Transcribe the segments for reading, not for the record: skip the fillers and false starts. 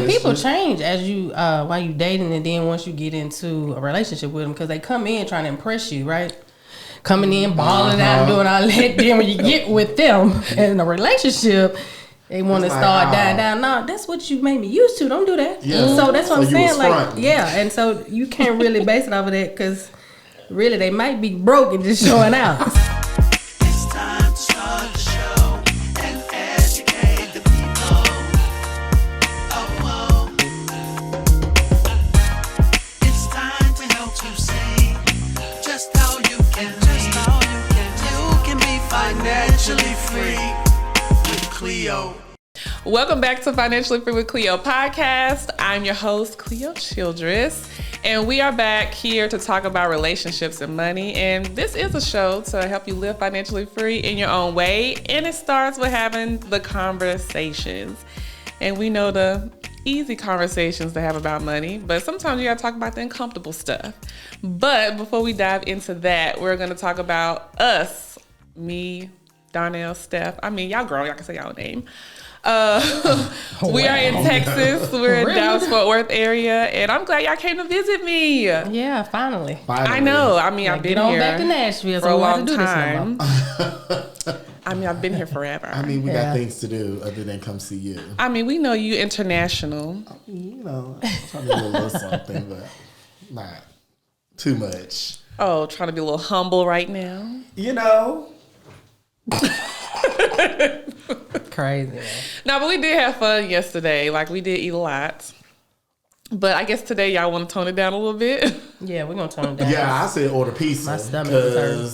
And people change as you while you dating, and then once you get into a relationship with them, because they come in trying to impress you, right? Coming in, balling out, doing all that. Then when you get with them in a relationship, they want to start dying down. No, that's what you made me used to. Don't do that. Yeah. So that's what I'm saying. Like, fronting. and so you can't really base it off of that, because really they might be broke and just showing out. It's time to start the show and educate the people. Oh. It's time to help you see just how you can be. You can be financially free with Cleo. Welcome back to Financially Free with Cleo podcast. I'm your host, Cleo Childress, and we are back here to talk about relationships and money. And this is a show to help you live financially free in your own way. And it starts with having the conversations. And we know the easy conversations to have about money, but sometimes you gotta talk about the uncomfortable stuff. But before we dive into that, we're gonna talk about us, me, Darnell, Steph. I mean, y'all grown, y'all can say y'all name. We are in Texas. We're in Dallas Fort Worth area, and I'm glad y'all came to visit me. Yeah, finally. I know. I mean, I've been get on here back to Nashville for a long time. This I mean, I've been here forever. I mean, we got things to do other than come see you. I mean, we know you international. You know, I'm trying to do a little something, but not too much. Oh, trying to be a little humble right now. You know. Crazy. No, but we did have fun yesterday. Like, we did eat a lot. But I guess today y'all want to tone it down a little bit. Yeah, we're going to tone it down. Yeah, I said order pizza. My stomach is hurting.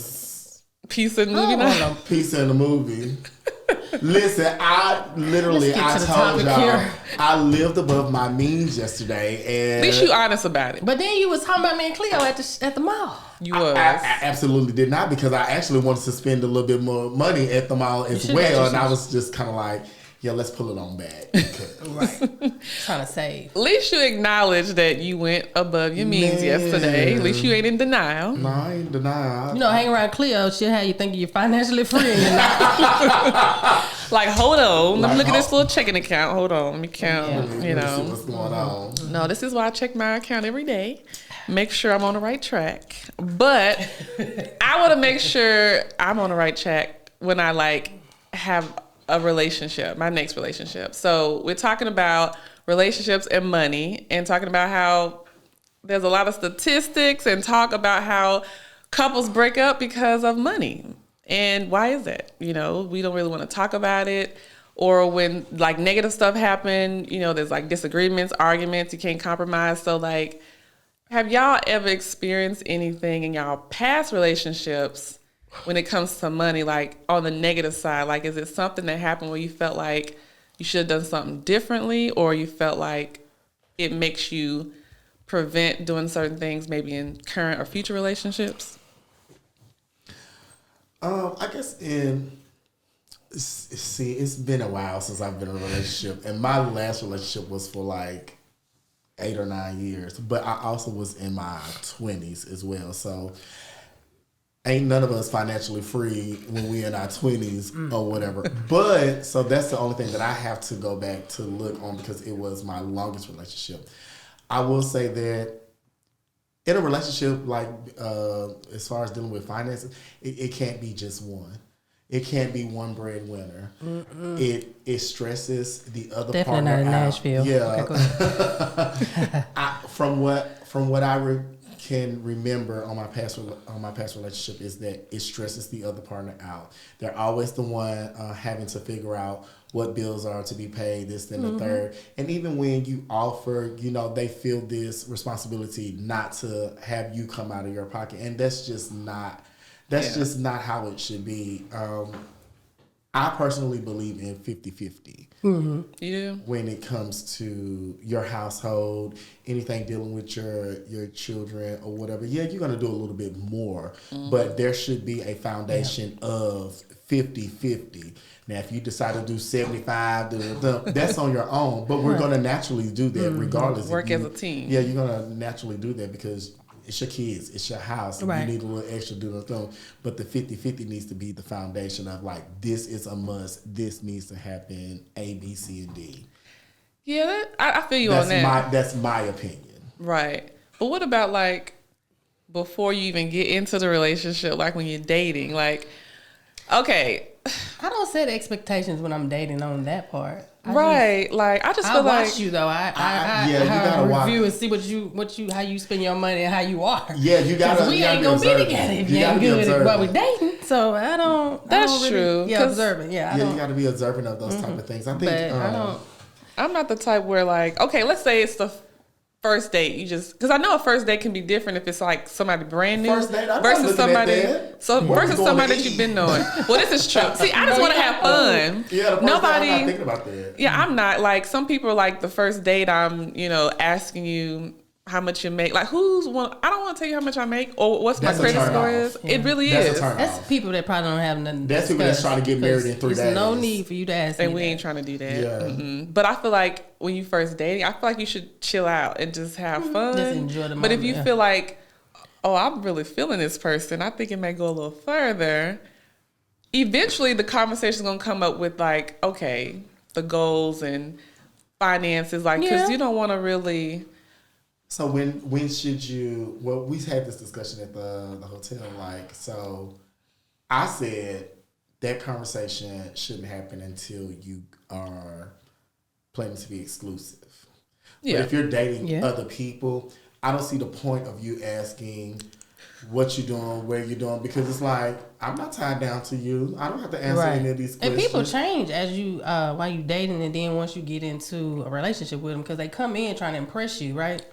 Pizza and movie night. Pizza in the movie. Listen, I told y'all, I lived above my means yesterday, and at least you honest about it. But then you was talking about me and Cleo at the mall. You was. I absolutely did not, because I actually wanted to spend a little bit more money at the mall as well, and I was just kind of like, yeah, let's pull it on back. Right. Trying to save. At least you acknowledge that you went above your means yesterday. At least you ain't in denial. No, I ain't in denial. You know, hang around Cleo, she'll have you thinking you're financially free. And you're not. Like, hold on. Let me look at this little checking account. Hold on. Let me count, Let me see what's going on. No, this is why I check my account every day. Make sure I'm on the right track. But I want to make sure I'm on the right track when I, have a relationship, my next relationship. So we're talking about relationships and money, and talking about how there's a lot of statistics and talk about how couples break up because of money. And why is that? You know, we don't really want to talk about it. Or when negative stuff happen, you know, there's disagreements, arguments, you can't compromise. So have y'all ever experienced anything in y'all past relationships when it comes to money, on the negative side? Is it something that happened where you felt like you should have done something differently, or you felt like it makes you prevent doing certain things maybe in current or future relationships? I guess it's been a while since I've been in a relationship, and my last relationship was for 8 or 9 years, but I also was in my 20s as well, so ain't none of us financially free when we in our 20s or whatever. But so that's the only thing that I have to go back to look on, because it was my longest relationship. I will say that in a relationship, as far as dealing with finances, it can't be just one. It can't be one breadwinner. It stresses the other Definitely partner not in out. Nashville. Yeah. Okay, From what I can remember on my past relationship is that it stresses the other partner out. They're always the one having to figure out what bills are to be paid, this, then the third. And even when you offer, they feel this responsibility not to have you come out of your pocket. And that's just not how it should be. I personally believe in 50-50. Mm-hmm. Yeah. When it comes to your household, anything dealing with your children or whatever, you're going to do a little bit more. But there should be a foundation of 50-50. Now, if you decide to do 75, that's on your own. But we're going to naturally do that regardless. Work as a team. Yeah, you're going to naturally do that because it's your kids, it's your house. Right. You need a little extra doing thing. But the 50-50 needs to be the foundation of this is a must. This needs to happen, A, B, C, and D. Yeah, I feel you on that. That's my opinion. Right. But what about like before you even get into the relationship, like when you're dating? Like, okay. I don't set expectations when I'm dating on that part. I just feel like watch you though. I you gotta review and see what you how you spend your money and how you are. Yeah, you gotta. We ain't gonna be together if you ain't good at what we dating. So I don't. That's true. Yeah, observant. Yeah, you gotta be observant of those type of things. I think. But I don't. I'm not the type where like, okay, let's say it's the first date. You just because I know a first date can be different if it's like somebody brand new First date, versus somebody that you've been knowing. Well, this is true. See, I just want to have fun. Yeah, nobody. I'm not thinking about that. Yeah, I'm not like some people are like the first date. I'm asking you how much you make. Like who's one? I don't want to tell you how much I make or what's my credit score is. Yeah. It really is. That's people that probably don't have nothing. That's people that's trying to get married in 3 days. There's no need for you to ask. And we ain't trying to do that. Yeah. Mm-mm. But I feel like when you first dating, I feel like you should chill out and just have fun. Just enjoy the moment. But if you feel like, oh, I'm really feeling this person, I think it may go a little further. Eventually, the conversation is gonna come up with like, okay, the goals and finances, like because you don't want to really. So when should you? Well, we had this discussion at the hotel. Like, so I said that conversation shouldn't happen until you are planning to be exclusive. Yeah. But if you're dating other people, I don't see the point of you asking what you're doing, where you're doing, because it's like I'm not tied down to you. I don't have to answer any of these questions. And people change as you while you dating, and then once you get into a relationship with them, because they come in trying to impress you, right?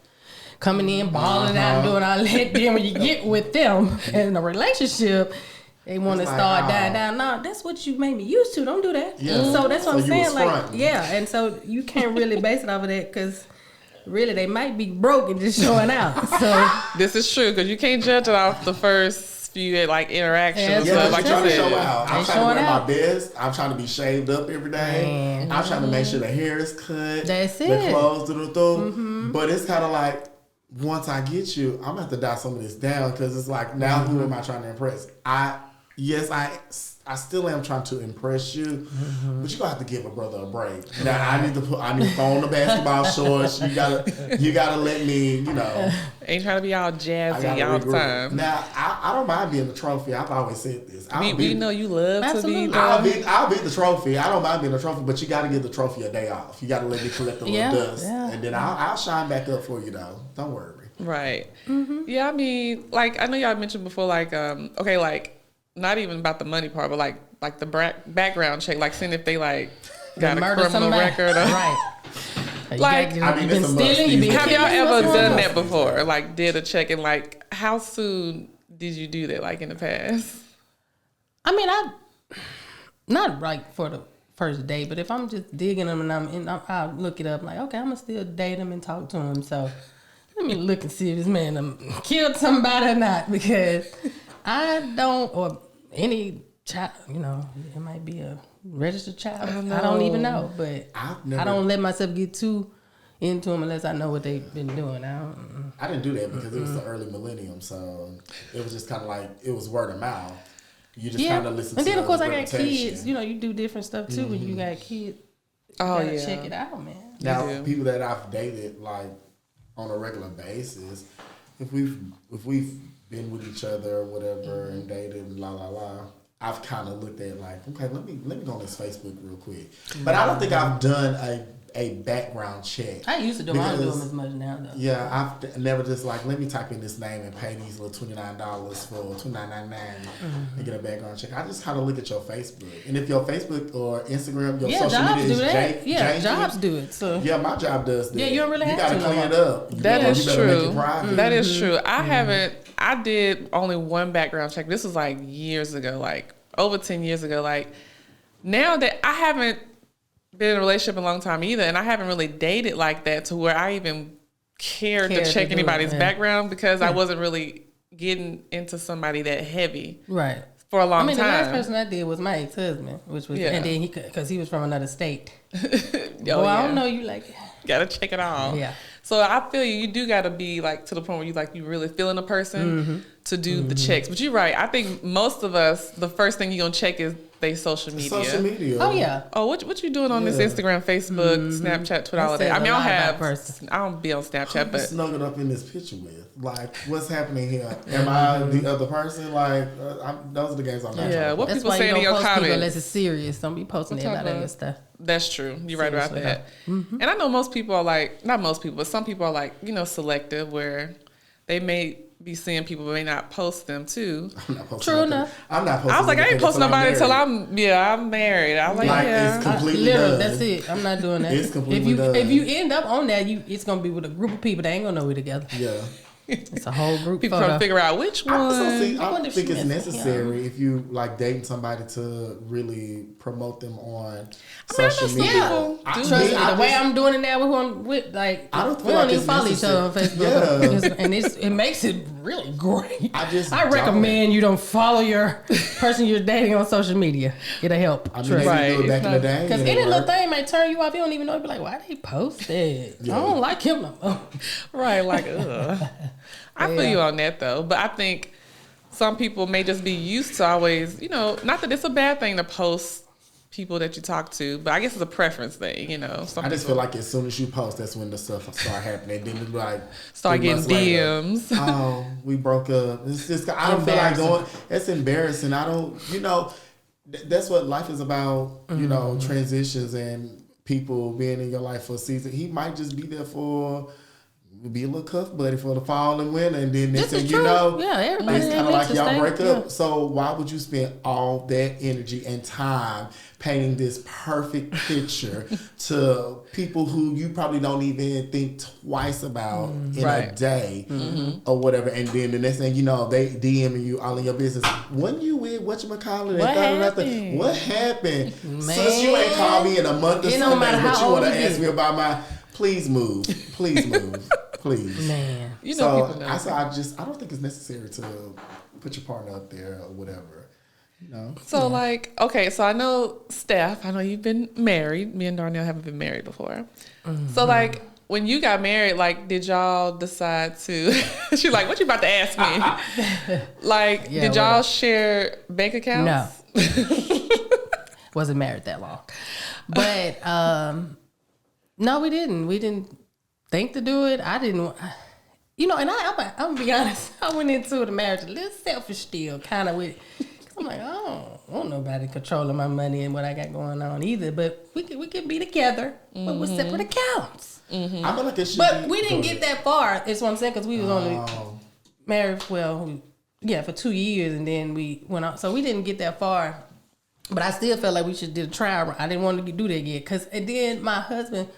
Coming in, balling out, doing all that. Then when you get with them in a relationship, they want to start dying down. No, that's what you made me used to. Don't do that. Yeah. So that's what I'm saying. Like, and so you can't really base it off of that because really they might be broke and just showing out. So this is true because you can't judge it off the first few like interactions. Yeah, like trying to show out. I'm trying to wear my best. I'm trying to be shaved up every day. I'm trying to make sure the hair is cut. That's it. The clothes do the thing. But it's kind of like, once I get you, I'm gonna have to dial some of this down because it's like, now who am I trying to impress? I still am trying to impress you, but you gonna have to give a brother a break. Now I need to throw on the basketball shorts. You gotta let me, Ain't trying to be all jazzy all the time. Now I don't mind being the trophy. I've always said this. We know you love to be. I'll be the trophy. I don't mind being the trophy, but you gotta give the trophy a day off. You gotta let me collect the little dust, and then I'll shine back up for you though. Don't worry. Right. Yeah, I mean, like I know y'all mentioned before, like okay, like. Not even about the money part, but like the background check, like seeing if they like got a criminal record. Or, right. Like, you've been stealing. Have y'all ever done that before? Like, did a check and like, how soon did you do that? Like in the past? I mean, not like for the first date, but if I'm just digging them and I'll look it up. Like, okay, I'm gonna still date him and talk to him. So let me look and see if this man killed somebody or not, because I don't, or any child, it might be a registered child. I don't even know, but I don't let myself get too into them unless I know what they've been doing. I didn't do that because it was the early millennium, so it was just kind of like, it was word of mouth. You just kind of listen to. And then of course I got kids. You do different stuff too when you got kids. You gotta check it out, man. Now people that I've dated like on a regular basis, if we've been with each other or whatever and dated and I've kind of looked at like, okay, let me go on this Facebook real quick. But I don't think I've done a background check. I used to do. I don't do them as much now though. Yeah, I've never just like, let me type in this name and pay these little $29 for $29.99 and get a background check. I just kind of look at your Facebook, and if your Facebook or Instagram, your social media is janky, jobs do it. So my job does that. Yeah, you don't really have to. You gotta clean it up. That is true. That is true. I did only one background check. This was like years ago, like over 10 years ago. Like now that I haven't been in a relationship in a long time either, and I haven't really dated like that to where I even cared to check anybody's background because I wasn't really getting into somebody that heavy for a long time. The last person I did was my ex-husband, which was and then because he was from another state. I don't know, you like gotta check it all. Yeah. So I feel you do gotta be like to the point where you really feeling a person to do the checks. But you're right. I think most of us, the first thing you're gonna check is they social media. Social media. Oh yeah. Oh, what you doing on this Instagram, Facebook, Snapchat, Twitter, all of that? I mean, I don't be on Snapchat, but snuggled up in this picture with. Like, what's happening here? Am I the other person? Like, those are the games I'm not. Yeah, what That's people why saying in you don't your post people comments. unless it's serious. Don't be posting everybody about? your stuff. That's true. You're right about that. And I know most people are like, not most people, but some people are like, selective, where they may be seeing people but may not post them too. I'm not posting True nothing. enough. I'm not posting. I was like, I ain't posting nobody until I'm married. I was like, it's completely Literally, done. that's it. I'm not doing that. It's completely done. If you end up on that, it's gonna be with a group of people that ain't gonna know we together. Yeah. It's a whole group. people photo. trying to figure out which one. I wonder don't if think she it's messing necessary if you like dating somebody to really promote them on I know social some media. people do Trust me, the way I'm doing it now, like I don't we feel don't like even it's follow each other on Facebook, Yeah. and it makes it really great. I recommend you don't follow your person you're dating on social media. It'll help. I mean, Trust they me. do it back in the day. Because and it any little worked. thing might turn you off. You don't even know. You be like, why they post that? Yeah. I don't like him no more. Right, like, ugh. I feel you on that though, but I think some people may just be used to always, not that it's a bad thing to post people that you talk to, but I guess it's a preference thing, Some I just people feel like as soon as you post, that's when the stuff start happening. Then it's like start 3 getting months later, DMs. oh, we broke up. It's just I don't feel like going. It's embarrassing. I don't. That's what life is about. Transitions and people being in your life for a season. He might just be there for. Be a little cuff buddy for the fall and winter, and then next thing you know, everybody it's kind of like y'all break up. Yeah. So why would you spend all that energy and time painting this perfect picture to people who you probably don't even think twice about in a day or whatever? And then the next thing you know, they DMing you all in your business. When you with whatchamacallit? What happened? Man. Since you ain't called me in a month or It something, don't matter but how you want to old you ask me about my. Please move. Please move. Please. Man. So people know. I don't think it's necessary to put your partner up there or whatever. So okay, so I know Steph, I know you've been married. Me and Darnell haven't been married before. So when you got married, did y'all decide to she's like, what you about to ask me? Did y'all share bank accounts? No. Wasn't married that long. But no, we didn't. We didn't think to do it. I didn't. And I'm gonna be honest. I went into the marriage a little selfish still, kind of with. Cause I'm like, I don't want nobody controlling my money and what I got going on either. But we could be together, but with separate accounts. I feel like it should But be we didn't get that far. Is what I'm saying, because we was only married. Well, for 2 years, and then we went on. So we didn't get that far. But I still felt like we should do a trial. I didn't want to do that yet, and then my husband.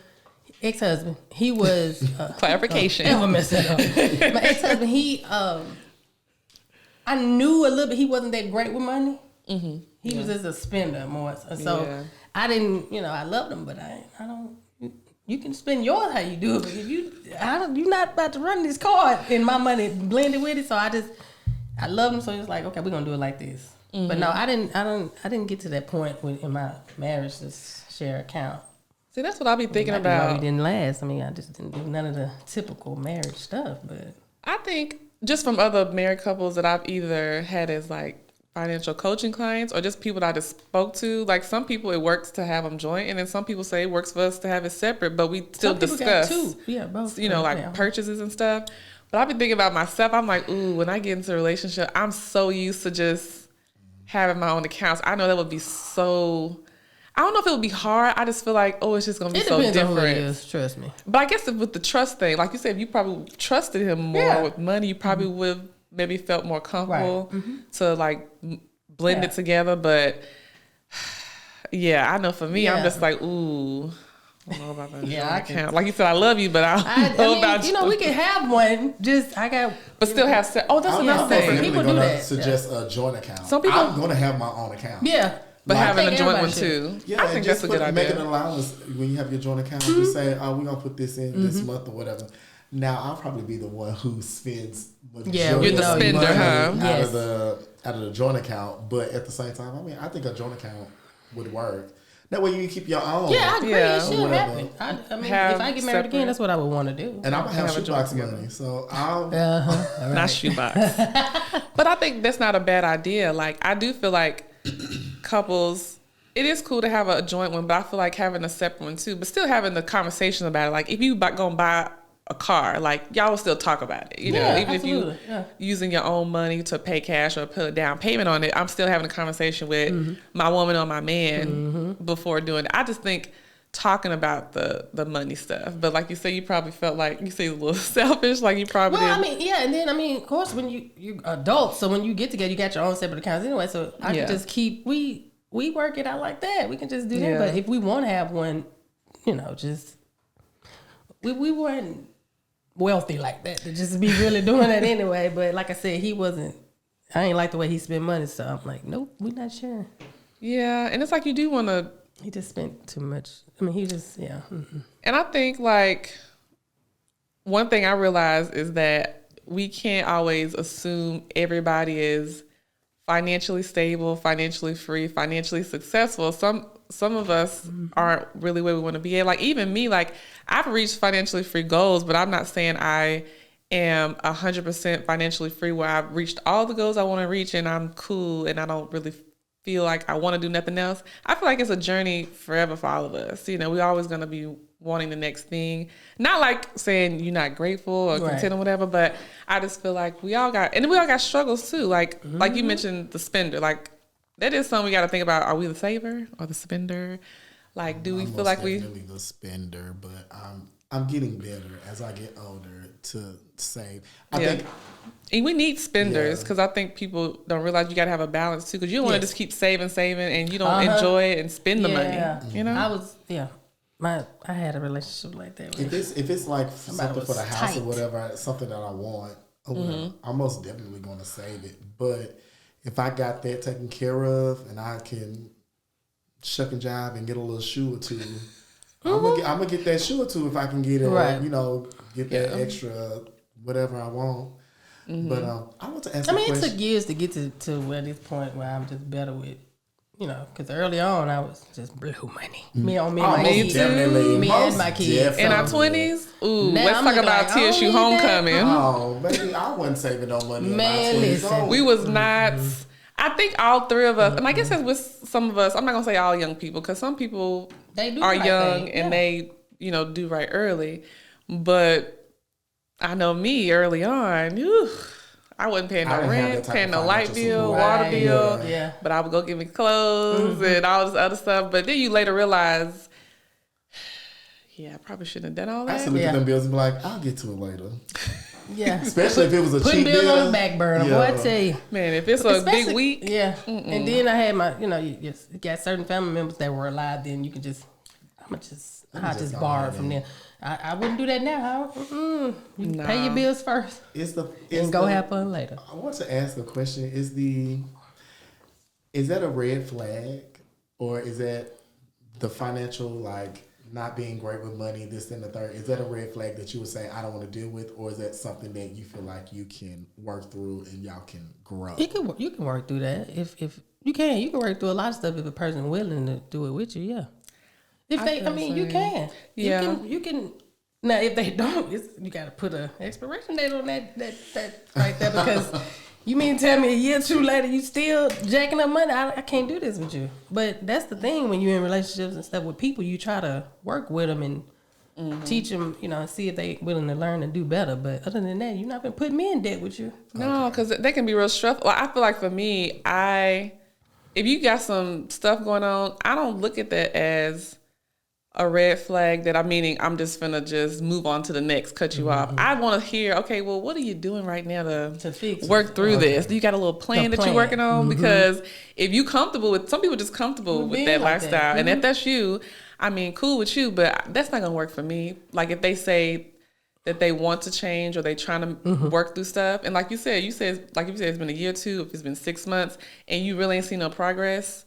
Ex-husband, he was clarification. Never mess that up. My ex-husband, he I knew a little bit. He wasn't that great with money. He was just a spender more. So I didn't, I loved him, but I don't. You can spend yours how you do it, but if you're not about to run this card and my money blended with it. So I loved him. So it's like, okay, we're gonna do it like this. But no, I didn't get to that point in my marriage to share account. See, that's what I'll be thinking Why about. we didn't last. I mean, I just didn't do none of the typical marriage stuff. But I think just from other married couples that I've either had as financial coaching clients or just people that I just spoke to, some people it works to have them joint, and then some people say it works for us to have it separate, but we still discuss, both. Purchases and stuff. But I've been thinking about myself. I'm like, ooh, when I get into a relationship, I'm so used to just having my own accounts. I know that would be so. I don't know if it would be hard. I just feel like, it's just going to be so different. On who it is, trust me. But I guess with the trust thing, like you said, if you probably trusted him more with money, you probably would have maybe felt more comfortable to blend it together. But I know for me, I'm just like, ooh, I don't know about that joint account. Like you said, I love you, but I don't know about you. We can have one. But still have. That's another thing. People do that. Suggest a joint account. Some people. I'm going to have my own account. Yeah. But having a joint one too. Yeah, I think that's a good idea. Make an allowance when you have your joint account. Just say, we're going to put this in this month or whatever. Now, I'll probably be the one who spends you're the spender, out of the joint account. But at the same time, I think a joint account would work. That way you can keep your own. Yeah, I agree. Yeah. It should Whatever. happen. I mean, Have if I get married separate- again, that's what I would want to do. And I'm gonna have Have a shoebox joint together. money, so I'll. Not shoebox. But I think that's not a bad idea. Like, I do feel like couples, it is cool to have a joint one, but I feel like having a separate one too, but still having the conversation about it. Like, if you gonna buy a car, like, y'all will still talk about it, you know, Yeah, even absolutely. if you using your own money to pay cash or put a down payment on it, I'm still having a conversation with my woman or my man before doing it. I just think talking about the money stuff, but like you say, you probably felt like you say a little selfish, like you probably Well, did. I mean, yeah, and then of course, when you're adults, so when you get together, you got your own separate accounts anyway. So I Yeah. can just keep we work it out like that. We can just do Yeah. that. But if we want to have one, just we weren't wealthy like that to just be really doing that anyway. But like I said, he wasn't. I ain't like the way he spent money, so I'm like, nope, we're not sharing. Yeah, and it's like you do want to. He just spent too much. I mean, he just And I think, like, one thing I realize is that we can't always assume everybody is financially stable, financially free, financially successful. Some of us aren't really where we want to be at. Like, even me, like, I've reached financially free goals, but I'm not saying I am 100% financially free where I've reached all the goals I want to reach and I'm cool and I don't really feel like I want to do nothing else. I feel like it's a journey forever for all of us. You know, we're always going to be wanting the next thing. Not like saying you're not grateful or Right. content or whatever, but I just feel like we all got struggles too. Like you mentioned the spender, like that is something we got to think about. Are we the saver or the spender? Like, do we I'm feel most like we? definitely the spender, but I'm getting better as I get older to save. I Yeah. think And we need spenders Yeah. because I think people don't realize you got to have a balance too. Because you don't want to Yes. just keep saving, and you don't enjoy it and spend the money. You know, I had a relationship like that. if it's like something for was the house or tight. whatever, something that I want, I'm most definitely going to save it. But if I got that taken care of and I can shuck and jive and get a little shoe or two, I'm gonna get that shoe or two if I can get it. Right. Get that extra whatever I want. But I want to ask. I mean, a it question. took years to get to where this point where I'm just better with, because early on I was just blue money. Me and my me kids. too. Me and my kids. in our definitely. 20s, ooh, Now let's I'm talk looking about like, I don't TSU need that. homecoming. Oh, baby, I wasn't saving no money. Man, in my 20s. listen. Oh. We was not. I think all three of us, and I guess that's with some of us. I'm not gonna say all young people because some people They do are the right young thing, and yeah. they, do right early. But I know me early on, I wasn't paying I no didn't have that rent, type paying of no light financial bill, support. water Right. bill. Yeah. But I would go get me clothes and all this other stuff. But then you later realize, yeah, I probably shouldn't have done all I used to that. look Yeah. at them bills and be like, I'll get to it later. Yeah. Especially if it was a Putting cheap bills bill. on the back burner, boy, I tell you. Man, if it's a big Especially- week, Yeah. And then I had my, you got certain family members that were alive, then you can just, I just go borrow ahead from and- them. I wouldn't do that now. You pay your Nah. bills first It's and go have fun later. I want to ask a question. Is that a red flag, or is that the financial, like, not being great with money, this and the third? Is that a red flag that you would say I don't want to deal with, or is that something that you feel like you can work through and y'all can grow? You can work through that if you can work through a lot of stuff if a person willing to do it with you. Yeah. You can. Yeah. You can. Now, if they don't, you got to put a expiration date on that right there because you mean tell me a year or two later you still jacking up money? I can't do this with you. But that's the thing when you're in relationships and stuff with people, you try to work with them and teach them, and see if they willing to learn and do better. But other than that, you're not gonna put me in debt with you. No, because they can be real stressful. I feel like for me, if you got some stuff going on, I don't look at that as a red flag that I'm just finna just move on to the next, cut you off. I want to hear, okay, well, what are you doing right now to fix it? work through this? Do you got a little plan that you're plan. working on? Because if you comfortable with, some people just comfortable with being that like that. lifestyle, and if that's you, cool with you, but that's not gonna work for me. Like if they say that they want to change or they trying to work through stuff, and like you said it's been a year or two, if it's been 6 months, and you really ain't seen no progress,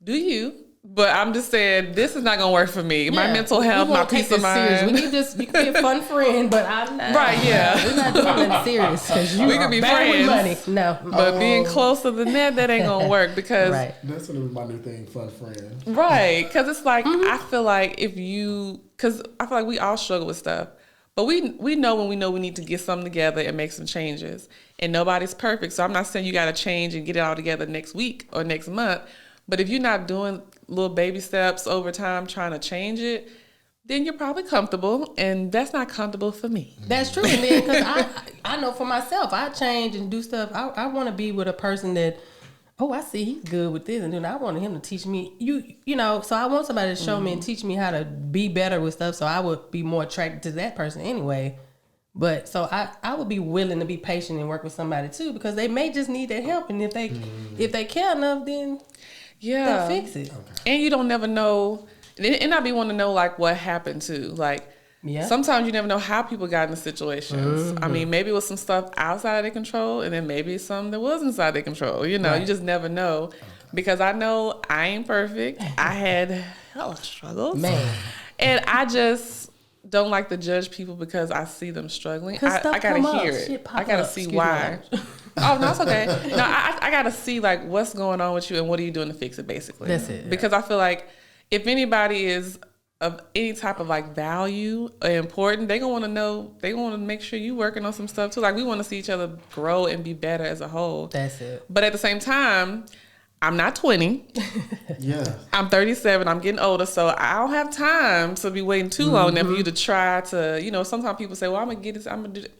do you? But I'm just saying, this is not gonna work for me. My mental health, my peace of mind. We you can be a fun friend, but I'm not. Right, yeah. We're not doing that serious because you We are could be bad with friends. money. No. But being closer than that ain't gonna work because That's gonna be my new thing, fun friend. right, because it's like I feel like because I feel like we all struggle with stuff, but we know when we need to get something together and make some changes, and nobody's perfect. So I'm not saying you got to change and get it all together next week or next month, but if you're not doing little baby steps over time trying to change it, then you're probably comfortable, and that's not comfortable for me. That's true. And then because I know for myself, I change and do stuff. I want to be with a person that, oh, I see he's good with this, and then I want him to teach me. You know, so I want somebody to show me and teach me how to be better with stuff. So I would be more attracted to that person anyway. But so I would be willing to be patient and work with somebody too, because they may just need that help, and if they care enough, then they'll fix it. Okay. And you don't never know. And I be wanting to know like what happened too. Like sometimes you never know how people got into situations. I mean, maybe it was some stuff outside of their control, and then maybe some that was inside their control. You know, you just never know. Because I know I ain't perfect. I had hella struggles. Man. And I just don't like to judge people because I see them struggling. I gotta hear it. I gotta see why. Oh, no, it's okay. No, I gotta see like what's going on with you and what are you doing to fix it, basically. That's it. Because I feel like if anybody is of any type of like value or important, they gonna want to know. They gonna want to make sure you working on some stuff too. Like we want to see each other grow and be better as a whole. That's it. But at the same time, I'm not 20. Yeah. I'm 37. I'm getting older, so I don't have time to be waiting too long for you to try to. You know, sometimes people say, "Well, I'm gonna get this. I'm gonna do it."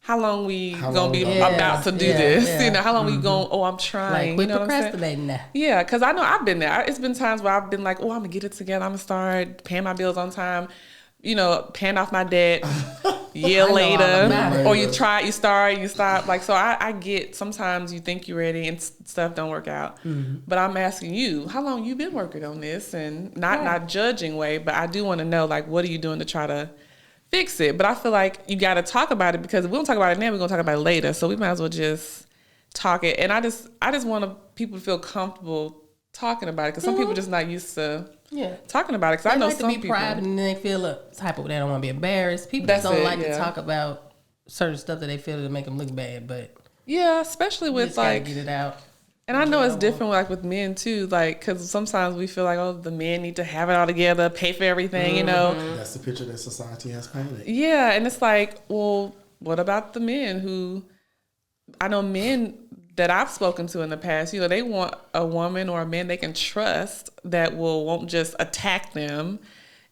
How long we gonna be about to do this? Yeah. You know, how long we going? Oh, I'm trying. Like, quit you know procrastinating now. Yeah, because I know I've been there. It's been times where I've been like, oh, I'm gonna get it together. I'm gonna start paying my bills on time. You know, paying off my debt. Year later, or you start, you stop. Like, so I get sometimes you think you're ready and stuff don't work out. But I'm asking you, how long you been working on this? And not judging way, but I do want to know, like, what are you doing to try to fix it? But I feel like you got to talk about it, because if we don't talk about it now, we're gonna talk about it later. So we might as well just talk it. And I just want people to feel comfortable talking about it, because some people just not used to talking about it. Because I know like some to be people private and they feel a type of, they don't want to be embarrassed. People just don't like to talk about certain stuff that they feel to make them look bad. But especially with like get it out. And I know it's different, like with men too, like because sometimes we feel like, oh, the men need to have it all together, pay for everything, you know. That's the picture that society has painted. Yeah, and it's like, well, what about the men who? I know men that I've spoken to in the past, you know, they want a woman or a man they can trust that won't just attack them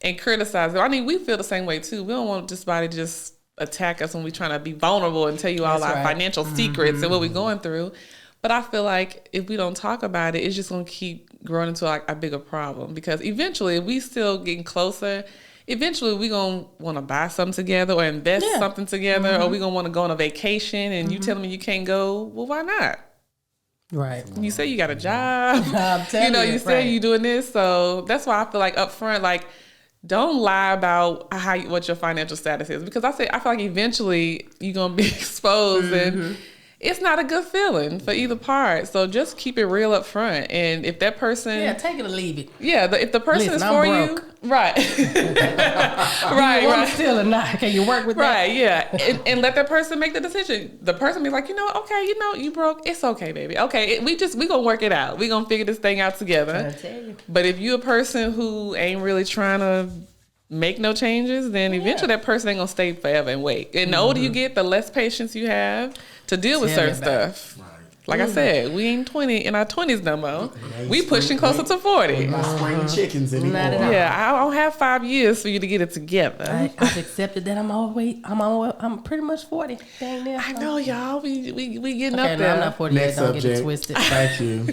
and criticize them. I mean, we feel the same way too. We don't want just somebody to just attack us when we're trying to be vulnerable and tell you all our financial secrets and what we're going through. But I feel like if we don't talk about it, it's just going to keep growing into like a bigger problem, because eventually if we still getting closer, eventually we going to want to buy something together or invest something together, or we going to want to go on a vacation and you telling me you can't go. Well, why not? Right. You say you got a job. You know, you say you doing this. So that's why I feel like up front, like, don't lie about what your financial status is, because I feel like eventually you're going to be exposed and it's not a good feeling for either part. So just keep it real up front. And if that person... take it or leave it. Yeah, if the person is for you... Right. right. Still or not. Can you work with that? Right, yeah. And let that person make the decision. The person be like, okay, you broke. It's okay, baby. Okay, we going to work it out. We going to figure this thing out together. I tell you. But if you a person who ain't really trying to make no changes, then eventually that person ain't going to stay forever and wait. And the older you get, the less patience you have to deal with certain stuff. Right. Like I said, we ain't 20 in our 20s no more. We pushing closer to 40. Not spring chickens anymore. Yeah, I don't have 5 years for you to get it together. I've accepted that I'm pretty much 40. Dang near. I know, y'all. We getting okay, up there. No, I'm not 40 yet. Don't get it twisted. Thank you.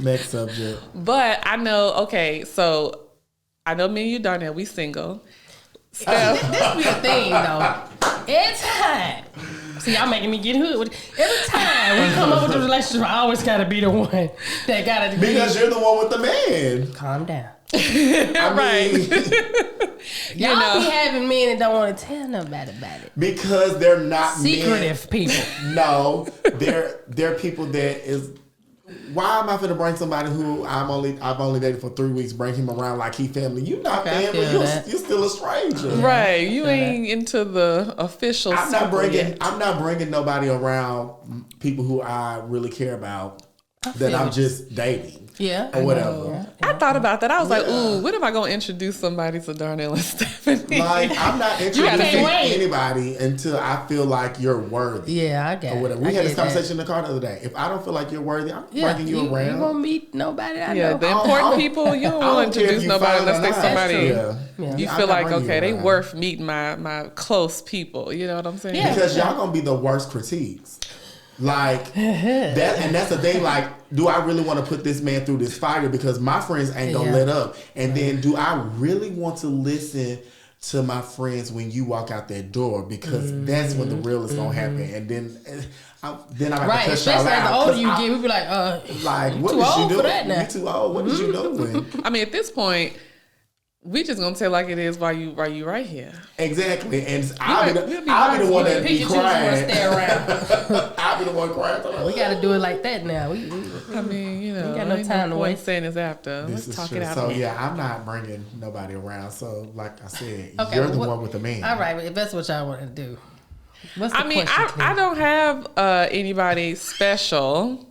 Next subject. But I know. Okay, so I know me and you, Darnell, we single. This be a thing though. Every time. See, y'all making me get hood with it. Every time we come up with a relationship, I always gotta be the one that gotta be. Because you're the one with the man. Calm down. Right. Y'all be having men that don't want to tell nobody about it. Because they're not secretive men. People. No, they're people that is Why am I finna bring somebody who I've only dated for 3 weeks, bring him around like he family? You not Okay, I family. feel You're that. still a stranger. Right. You ain't into the official I'm not circle bringing. yet. I'm not bringing nobody around people who I really care about that I'm just dating. Yeah. Or whatever. Yeah. I thought about that. I was like, Yeah. ooh, when am I going to introduce somebody to Darnell and Stephanie? Like, I'm not can't introducing wait. anybody until I feel like you're worthy. Yeah, I got Or it. whatever. We I had this get that. conversation in the car the other day. If I don't feel like you're worthy, I'm Yeah, bringing you around. You won't meet nobody I Yeah, know. the important people, you don't want to care if introduce you nobody fine unless or they not. somebody Yeah. you I'm feel not like, bringing you okay, they around. worth meeting my close people. You know what I'm saying? Yeah. Because y'all gonna be the worst critiques. Like that, and that's the thing. Like, do I really want to put this man through this fire? Because my friends ain't gonna Yeah. let up. And then, do I really want to listen to my friends when you walk out that door? Because that's when the real is gonna happen. And then I'm gonna Right, cuss y'all especially as the out. older you 'Cause get, we be like, like, you what too is old you for doing? that now. You too old. What is you doing? I mean, at this point, we just gonna tell like it is while you right here. Exactly. And we'll I'll be be the one that pick be and choose who wanna crying. stay around. I'll be the one crying. We got to do it like that now. We I mean, you know, got no ain't time to point waste. saying this after. This Let's is talk true. it out. So now. yeah, I'm not bringing nobody around. So like I said, Okay, you're the what- one with the man. all right. If that's what y'all want to do, what's the I mean, question? I don't have anybody special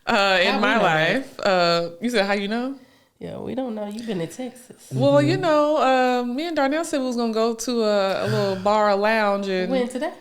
in we my know life. You said how you know? Yeah, we don't know. You've been in Texas. Well, you know, me and Darnell said we was gonna go to a little bar or lounge and When today?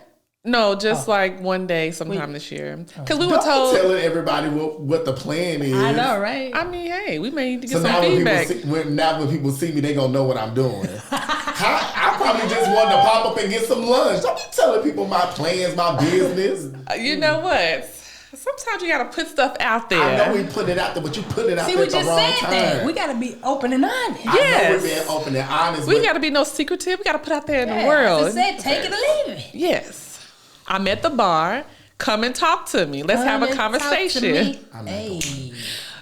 no, just like one day sometime this year. Because we were Don't told. be telling everybody what the plan is. I know, right? I mean, hey, we may need to get So some now feedback. when people see me, they gonna know what I'm doing. I probably just wanted to pop up and get some lunch. Don't be telling people my plans, my business. You know what? Sometimes you gotta put stuff out there. I know we put it out there, but you put it out See, there we at the just wrong said time. that. We got to be open and honest. I Yes. know we're being open and honest. We but gotta be no secretive. We gotta put out there in the I world. just said, take it or leave it. Yes. I'm at the bar. Come and talk to me. Let's have a Come and talk to conversation. me. I'm Hey.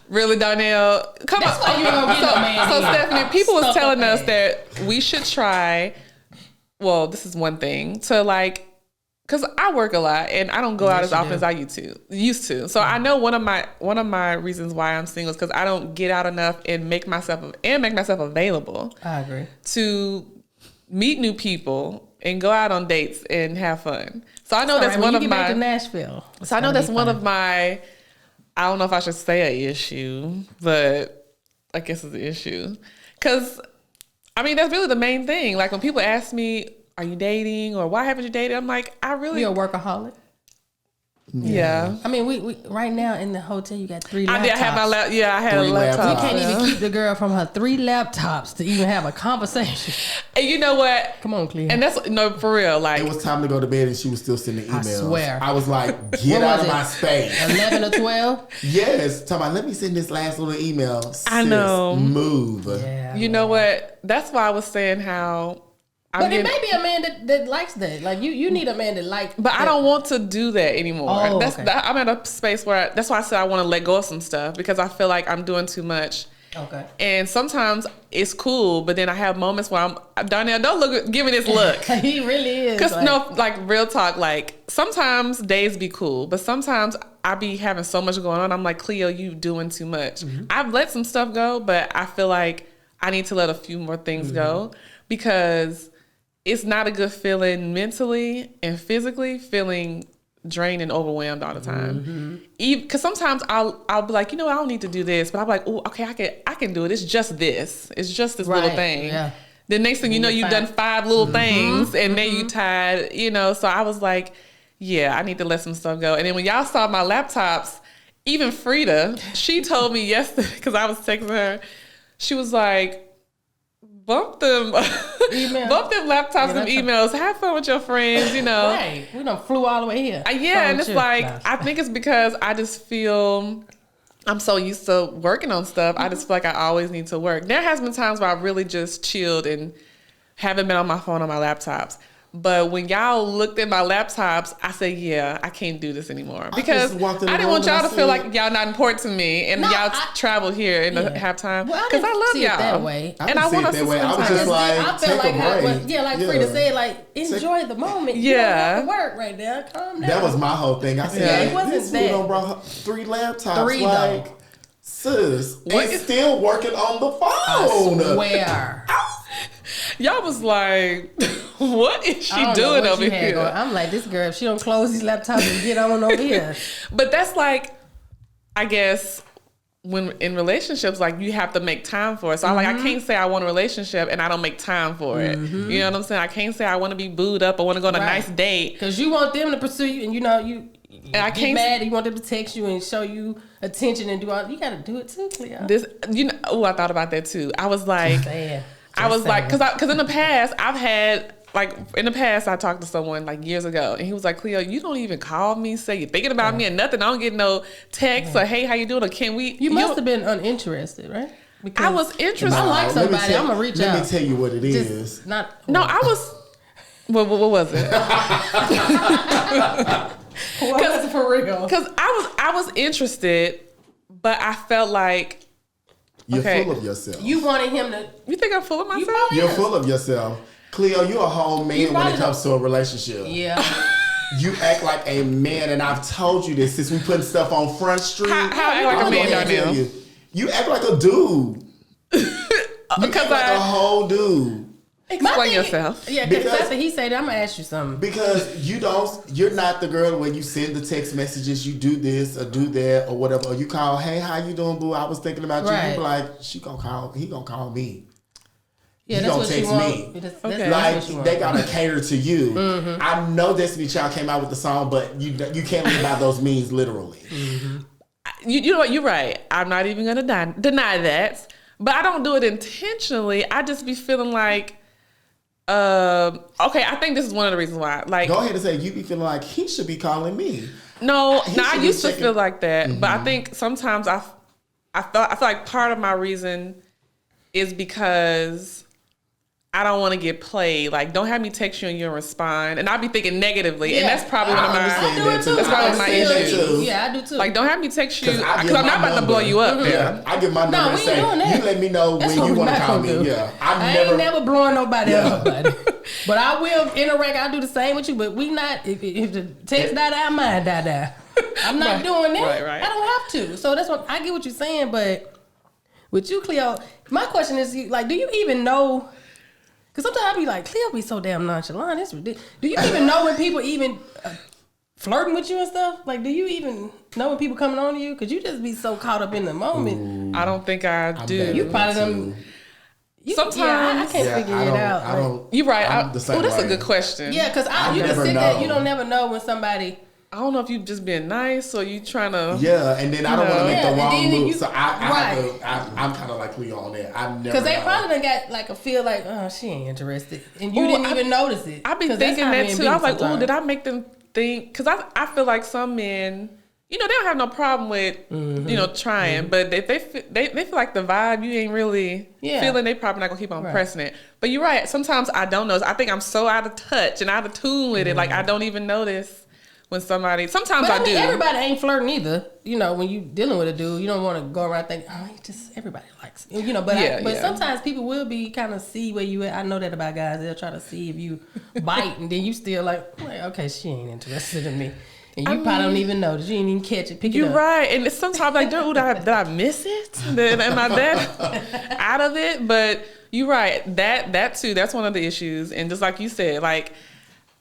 Really, Darnell? Come That's on. why you don't get no man So here. Stephanie, people was Stuck telling up us ass. that we should try. Well, this is one thing to like, because I work a lot and I don't go out Yes, as you often do. as I used to. So I know one of my reasons why I'm single is because I don't get out enough and make myself available I agree. to meet new people and go out on dates and have fun. So I know All that's right, when one you of get back to my. Nashville. So I know that's one of my. I don't know if I should say an issue, but I guess it's an issue. Because, I mean, that's really the main thing. Like, when people ask me, are you dating? Or why haven't you dated? I'm like, I really... You're a workaholic. Yeah. I mean, we right now in the hotel, you got 3 laptops. I did have my laptop. Yeah, I had a 3 laptop. laptops. Can't yeah. even keep the girl from her 3 laptops to even have a conversation. And you know what? Come on, Cleo. And that's, no, for real. Like, It was time to go to bed and she was still sending emails. swear. I was like, What get out was of it? my space. 11 or 12? Yes. Talking about, let me send this last little email. I Sis, know. Move. Yeah. you know what? That's why I was saying how... But it may be a man that likes that. Like, you need a man that likes But I don't want to do that anymore. Oh, That's okay. I'm at a space where that's why I said I want to let go of some stuff because I feel like I'm doing too much. Okay. And sometimes it's cool, but then I have moments where I'm Darnell, give me this look. He really is. Cause like real talk, like sometimes days be cool, but sometimes I be having so much going on. I'm like, Cleo, you doing too much. Mm-hmm. I've let some stuff go, but I feel like I need to let a few more things Mm-hmm. go because it's not a good feeling mentally and physically, feeling drained and overwhelmed all the time. Because sometimes I'll be like, you know, I don't need to do this, but I'm like, oh, okay, I can do it. It's just this. It's just this little Right, thing. yeah. The next thing you know, you've done 5 little things, and then Mm-hmm. you tired. You know, so I was like, yeah, I need to let some stuff go. And then when y'all saw my laptops, even Frida, she told me yesterday because I was texting her. She was like, bump them laptops, them emails. Have fun with your friends, you know. Right. We done flew all the way here. Yeah, and Oh, it's shit. like, Nah. I think it's because I just feel I'm so used to working on stuff. I just feel like I always need to work. There has been times where I really just chilled and haven't been on my phone or my laptops. But when y'all looked at my laptops, I said, yeah, I can't do this anymore. Because just walked in I the didn't want room y'all and to I feel said- like y'all not important to me. And No, y'all I- traveled here in the halftime. Well, I Because I, didn't love see it y'all. that way. I And I didn't see want it us that to way. spend I was time. just like, I take felt like, a break. like Frida said, like, enjoy the moment. You don't have to work right now. Calm down. That was my whole thing. I said, Yeah, it wasn't this fool that. done brought her 3 laptops. Three, like, though. sis, What and is- still working on the phone. I swear. Y'all was like, what is she I don't know doing what over you had here? going. I'm like, this girl, if she don't close these laptops and get on over here. But that's like, I guess, when in relationships, like you have to make time for it. So I can't say I want a relationship and I don't make time for it. You know what I'm saying? I can't say I want to be booed up or want to go on a Right. nice date. Because you want them to pursue you, and you know, you I get can't- mad, you want them to text you and show you attention and do all. You got to do it too, Cleo. This, you know, oh, I thought about that too. I was like, Sad. I was Just like, saying. because in the past, I talked to someone like years ago, and he was like, Cleo, you don't even call me, say you're thinking about me and nothing. I don't get no text or, hey, how you doing? Or can we? You must have been uninterested, right? Because I was interested. I like Let me somebody, tell- I'm gonna reach Let out. me tell you what it Just is. not. No, I was. What was it? What was it for real? Because I was interested, but I felt like, You're Okay. full of yourself. You wanted him to. you think I'm full of myself? probably- You're full of yourself. Cleo, you're a whole man when probably it comes to a relationship. Yeah. You act like a man, and I've told you this since we putting stuff on Front Street. How I act like I'm a man, gonna tell Darnell? you act like a dude. You Because act like a whole dude. My Explain thing- yourself. Yeah, because Because- after he said that, I'm gonna ask you something. Because you're not the girl where you send the text messages, you do this or do that or whatever, or you call, hey, how you doing, boo? I was thinking about you. Right. You be like, he gonna call me. Yeah, You that's gonna what you text want. me. That's Okay. that's Like what you want. they gotta cater to you. Mm-hmm. I know Destiny Child came out with the song, but you can't live by those means literally. You know what? You're right. I'm not even gonna deny that, but I don't do it intentionally. I just be feeling like, okay. I think this is one of the reasons why. Like, Go ahead and say you be feeling like he should be calling me. no, He I should be used to checking- feel like that, but I think sometimes I feel like part of my reason is because I don't want to get played. Like, don't have me text you and you respond, and I'll be thinking negatively, and Yeah. that's probably one of I my. understand. I do it too. That's probably my I feel issue. you. Yeah, I do too. Like, don't have me text you 'Cause I because give I'm not my about to blow number. you up. Yeah, There. I give my number and we ain't say, doing that. you let me know That's when what you we want to not call gonna me. do. Yeah, I ain't never blowing nobody up. But I will interact. I do the same with you. But we not. If the text die down, mine die down. I'm not Right, doing that. right. I don't have to. So that's what I get what you're saying. But with you, Cleo, my question is, like, do you even know? Because sometimes I be like, Cleo be so damn nonchalant. It's ridiculous. Do you even know when people even flirting with you and stuff? Like, do you even know when people coming on to you? Because you just be so caught up in the moment. I don't think I do. bad. You probably too. done. You, Sometimes- yeah, I can't figure it out. I Like- don't. You're right. I'm the same Oh, that's a way. good question. Yeah, because I you just never sit there. know. You don't never know when somebody. I don't know if you just being nice or you trying to. Yeah, and then I don't want to make Yeah, the and wrong then move, you- so I'm right. kind of like Leo on that. I never Because they know. probably done got like a feel like, oh, she ain't interested, and you Ooh, didn't I- even notice it. I be 'Cause that's thinking how that men too. be I was like, oh, sometimes. did I make them think? Because I feel like some men, you know, they don't have no problem with, you know, trying. But if they feel like the vibe, you ain't really Yeah. feeling, they probably not going to keep on Right. pressing it. But you're right. Sometimes I don't notice. I think I'm so out of touch and out of tune with it. Like, I don't even notice when somebody, sometimes But I do. everybody ain't flirting either. You know, when you dealing with a dude, you don't want to go around thinking, oh, he just everybody likes him. You know, but Yeah, but yeah. sometimes people will be kind of see where you at. I know that about guys. They'll try to see if you bite, and then you still like, well, okay, she ain't interested in me, and you probably don't even notice. You ain't even catch it. Pick it You're up. right. And it's sometimes like, dude, did I miss it? Am I that out of it? But you're right. That too, that's one of the issues. And just like you said, like,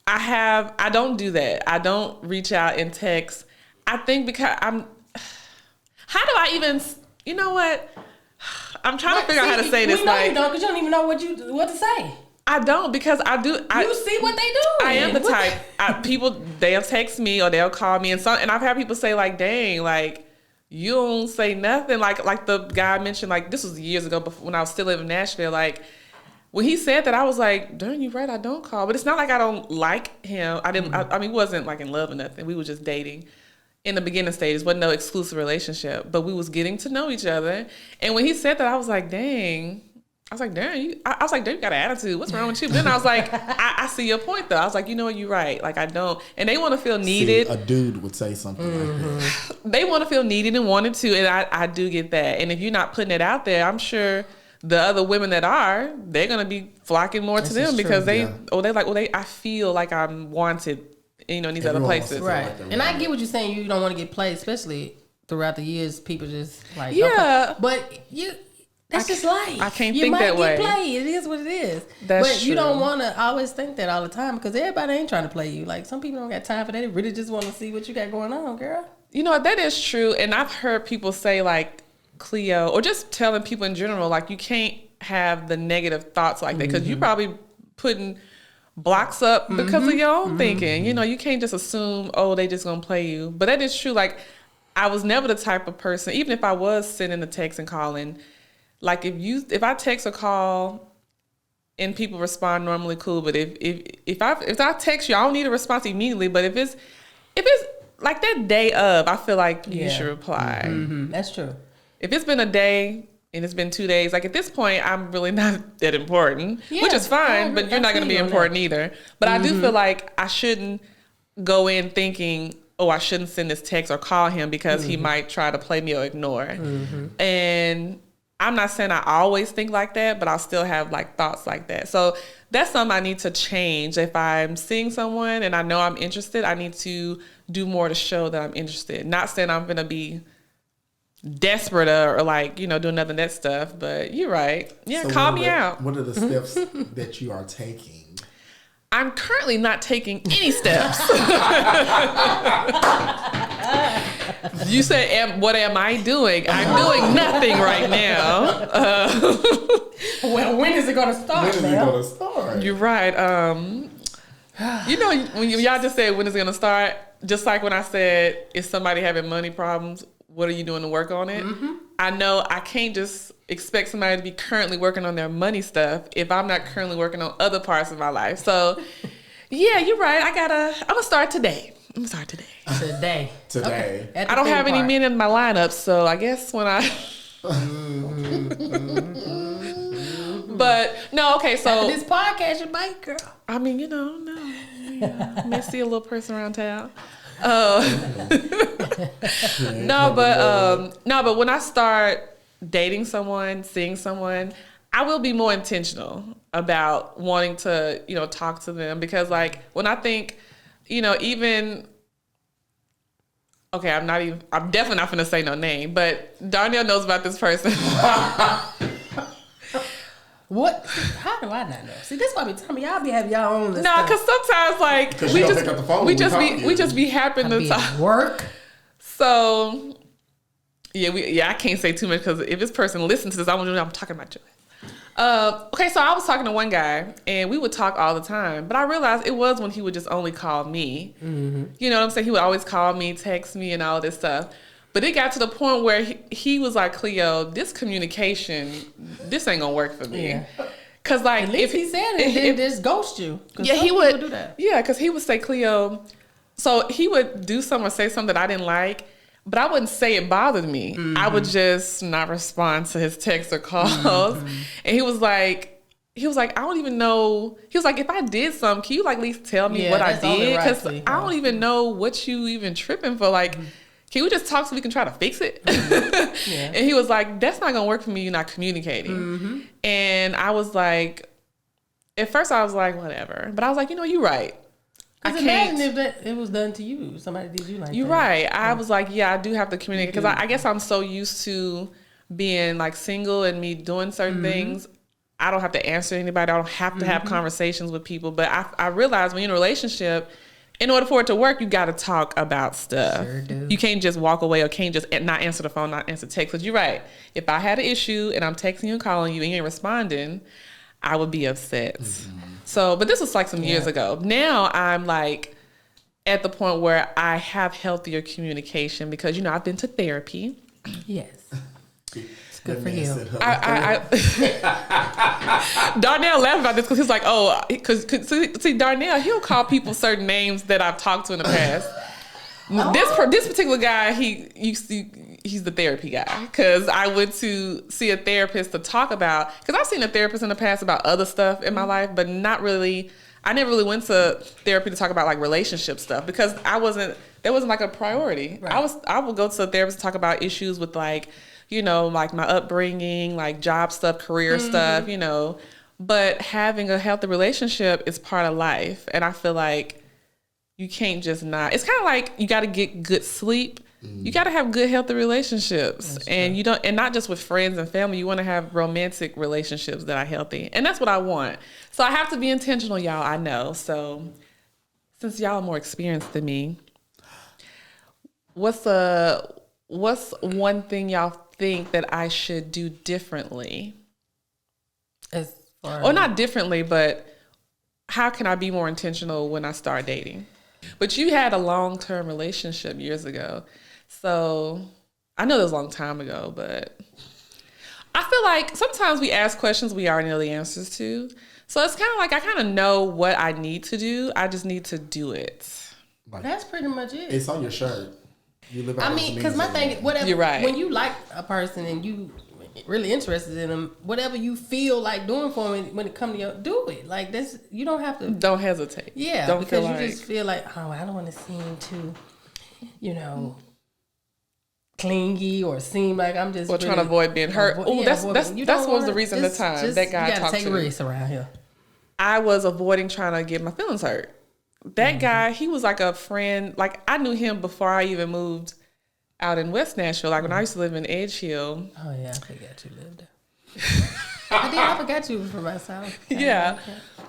I don't do that. I don't reach out and text. I think because how do I even, you know what? I'm trying to figure out how to say this. We know Like, you don't, because you don't even know what to say. I don't, because I do. You see what they do. I am the type. People, they'll text me or they'll call me, and I've had people say like, "Dang, like you don't say nothing." Like the guy mentioned, like this was years ago, before, when I was still living in Nashville. Like when he said that, I was like, "Darn, you right. I don't call." But it's not like I don't like him. I didn't. I mean, we wasn't like in love or nothing. We were just dating in the beginning stages. Wasn't no exclusive relationship, but we was getting to know each other. And when he said that, I was like, "Dang." I was like, damn, you got an attitude. What's wrong with you? But then I was like, I see your point though. I was like, you know what, you're right. Like I don't, and they want to feel needed. See, a dude would say something like that. They want to feel needed and wanted to, and I do get that. And if you're not putting it out there, I'm sure the other women that are, they're gonna be flocking more to them because I feel like I'm wanted, in these other places. Right. And I get what you're saying. You don't want to get played, especially throughout the years. People just like, yeah. Okay. But that's just life. I can't think that way. You might get played. It is what it is. That's but true. You don't want to always think that all the time because everybody ain't trying to play you. Like some people don't got time for that. They really just want to see what you got going on, girl. You know, that is true. And I've heard people say like, Cleo, or just telling people in general, like you can't have the negative thoughts like that because you probably putting blocks up because of your own thinking. You know, you can't just assume, oh, they just gonna play you. But that is true. Like I was never the type of person, even if I was sending a text and calling, like if I text or call and people respond normally, cool. But if I text you, I don't need a response immediately. But if it's like that day of, I feel like you should reply. That's true. If it's been a day and it's been 2 days, like at this point, I'm really not that important, which is fine, but you're not going to be important either. But I do feel like I shouldn't go in thinking, oh, I shouldn't send this text or call him because he might try to play me or ignore. And I'm not saying I always think like that, but I'll still have like thoughts like that. So that's something I need to change. If I'm seeing someone and I know I'm interested, I need to do more to show that I'm interested. Not saying I'm going to be desperate or like, doing none of that stuff, but you're right. Yeah, so call me out. What are the steps that you are taking? I'm currently not taking any steps. You said, what am I doing? I'm doing nothing right now. Well, when is it going to start, man? You're right. When y'all just said, when is it going to start? Just like when I said, is somebody having money problems? What are you doing to work on it? I know I can't just expect somebody to be currently working on their money stuff if I'm not currently working on other parts of my life. So, yeah, you're right. I'm going to start today. Today. Okay. I don't have any men in my lineup, so I guess when I... But, no, okay, so... This podcast, you might, girl. I mean, no. I may see a little person around town. No, but when I start dating someone, seeing someone, I will be more intentional about wanting to, talk to them because like when I think, even, okay, I'm definitely not going to say no name, but Darnell knows about this person. What? How do I not know? See, this is why I be telling me y'all be having y'all own. No, because sometimes like we just be happen to talk. Work. So I can't say too much because if this person listens to this, I'm talking about you. Okay, so I was talking to one guy and we would talk all the time, but I realized it was when he would just only call me. You know what I'm saying? He would always call me, text me, and all this stuff. But it got to the point where he was like, Cleo, this communication, this ain't gonna work for me. Yeah. Cause like at least he said it, then just ghost you. Yeah, he would do that. Yeah, because he would say, Cleo. So he would do something or say something that I didn't like, but I wouldn't say it bothered me. I would just not respond to his texts or calls. And he was like, I don't even know. He was like, if I did something, can you like at least tell me what I did? Because I don't even know what you even tripping for. Like, can we just talk so we can try to fix it? And he was like, that's not going to work for me. You're not communicating. And I was like, at first I was like, whatever. But I was like, you're right. I can't. Imagine if it was done to you. Somebody did you like that. You're right. I was like, yeah, I do have to communicate. Because I guess I'm so used to being like single and me doing certain things. I don't have to answer anybody. I don't have to have conversations with people. But I realized when you're in a relationship, in order for it to work, you got to talk about stuff. Sure do. You can't just walk away or can't just not answer the phone, not answer text. Because you're right. If I had an issue and I'm texting you and calling you and you ain't responding, I would be upset. So, but this was like some years ago. Now I'm like at the point where I have healthier communication because, I've been to therapy. Yes. Good for you. Darnell laughed about this because he's like, oh, because see, Darnell, he'll call people certain names that I've talked to in the past. This particular guy, he used to, he's the therapy guy. Because I went to see a therapist to talk about, because I've seen a therapist in the past about other stuff in my life, but not really. I never really went to therapy to talk about like relationship stuff because that wasn't like a priority. Right. I would go to a therapist to talk about issues with like, like my upbringing, like job stuff, career stuff, But having a healthy relationship is part of life. And I feel like you can't just not. It's kind of like you got to get good sleep. You got to have good, healthy relationships. And and not just with friends and family. You want to have romantic relationships that are healthy. And that's what I want. So I have to be intentional, y'all. I know. So since y'all are more experienced than me, what's one thing y'all think that I should do differently? Or not differently, but how can I be more intentional when I start dating? But you had a long-term relationship years ago. So I know that was a long time ago, but I feel like sometimes we ask questions we already know the answers to. So it's kind of like I kind of know what I need to do. I just need to do it. Like, That's pretty much it. It's on your shirt. You live out I mean, because my thing, whatever. You're right. When you like a person and you really interested in them, whatever you feel like doing for them when it comes to you, do it. Like this, you don't have to. Don't hesitate. Yeah, don't because feel you just feel like, oh, I don't want to seem too, clingy or seem like I'm just. Or trying to avoid being hurt. That was the reason just, the time just, that guy you talked take to me. risks around here. I was avoiding trying to get my feelings hurt. That guy, he was like a friend. Like I knew him before I even moved out in West Nashville. Like when I used to live in Edge Hill. Oh yeah, I forgot you lived there. I forgot you from my South. Yeah.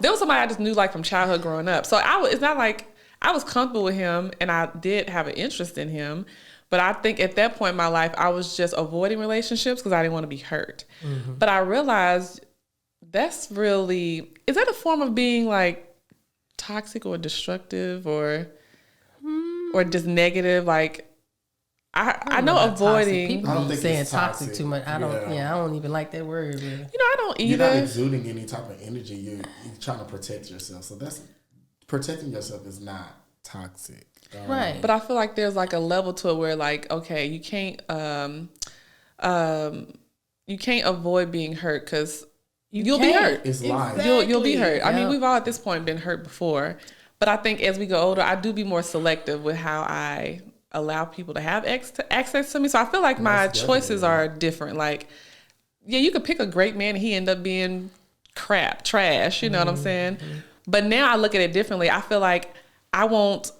There was somebody I just knew like from childhood growing up. So it's not like I was comfortable with him and I did have an interest in him. But I think at that point in my life, I was just avoiding relationships because I didn't want to be hurt. Mm-hmm. But I realized is that a form of being like toxic or destructive or just negative? Like, I know avoiding. People I don't think saying it's toxic too much. I don't even like that word. Really. I don't either. You're not exuding any type of energy. You're trying to protect yourself. So protecting yourself is not toxic. Right. But I feel like there's like a level to it where like, okay, you can't avoid being hurt because you'll be hurt. It's life. Exactly. You'll be hurt. Yep. I mean, we've all at this point been hurt before. But I think as we go older, I do be more selective with how I allow people to have access to me. So I feel like my choices are different. Like, yeah, you could pick a great man and he end up being trash. You know what I'm saying? But now I look at it differently. I feel like I won't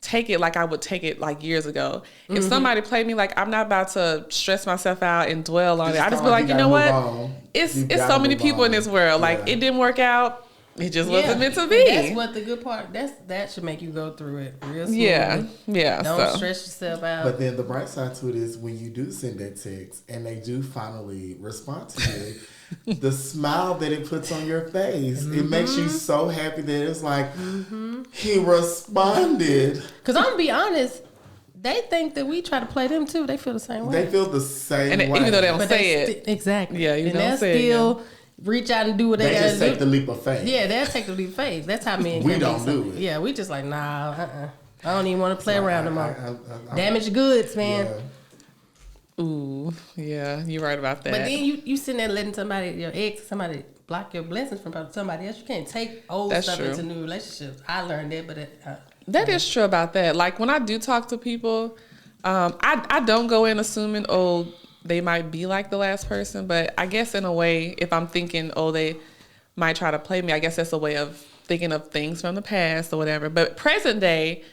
take it like I would take it like years ago. If somebody played me, like I'm not about to stress myself out and dwell on it. I just be like, you know what? It's so many people in this world. Like it didn't work out. It just wasn't meant to be. That's what the good part. That should make you go through it real smoothly. Yeah. Don't stress yourself out. But then the bright side to it is when you do send that text and they do finally respond to you, the smile that it puts on your face, it makes you so happy that it's like he responded. Because I'm gonna be honest, they think that we try to play them too. They feel the same way. They feel the same way, even though they don't say it. Exactly. Yeah, you don't say still reach out and do what they gotta just do. take the leap of faith. Yeah, they'll take the leap of faith. That's how men. We don't do it. Yeah, we just like nah. I don't even want to play around no more. Damaged goods, man. Yeah. Ooh, yeah, you're right about that. But then you sitting there letting your ex, somebody block your blessings from somebody else. You can't take old stuff into new relationships. I learned that, but that is true about that. Like when I do talk to people, I don't go in assuming, they might be like the last person. But I guess in a way, if I'm thinking, they might try to play me, I guess that's a way of thinking of things from the past or whatever. But present day,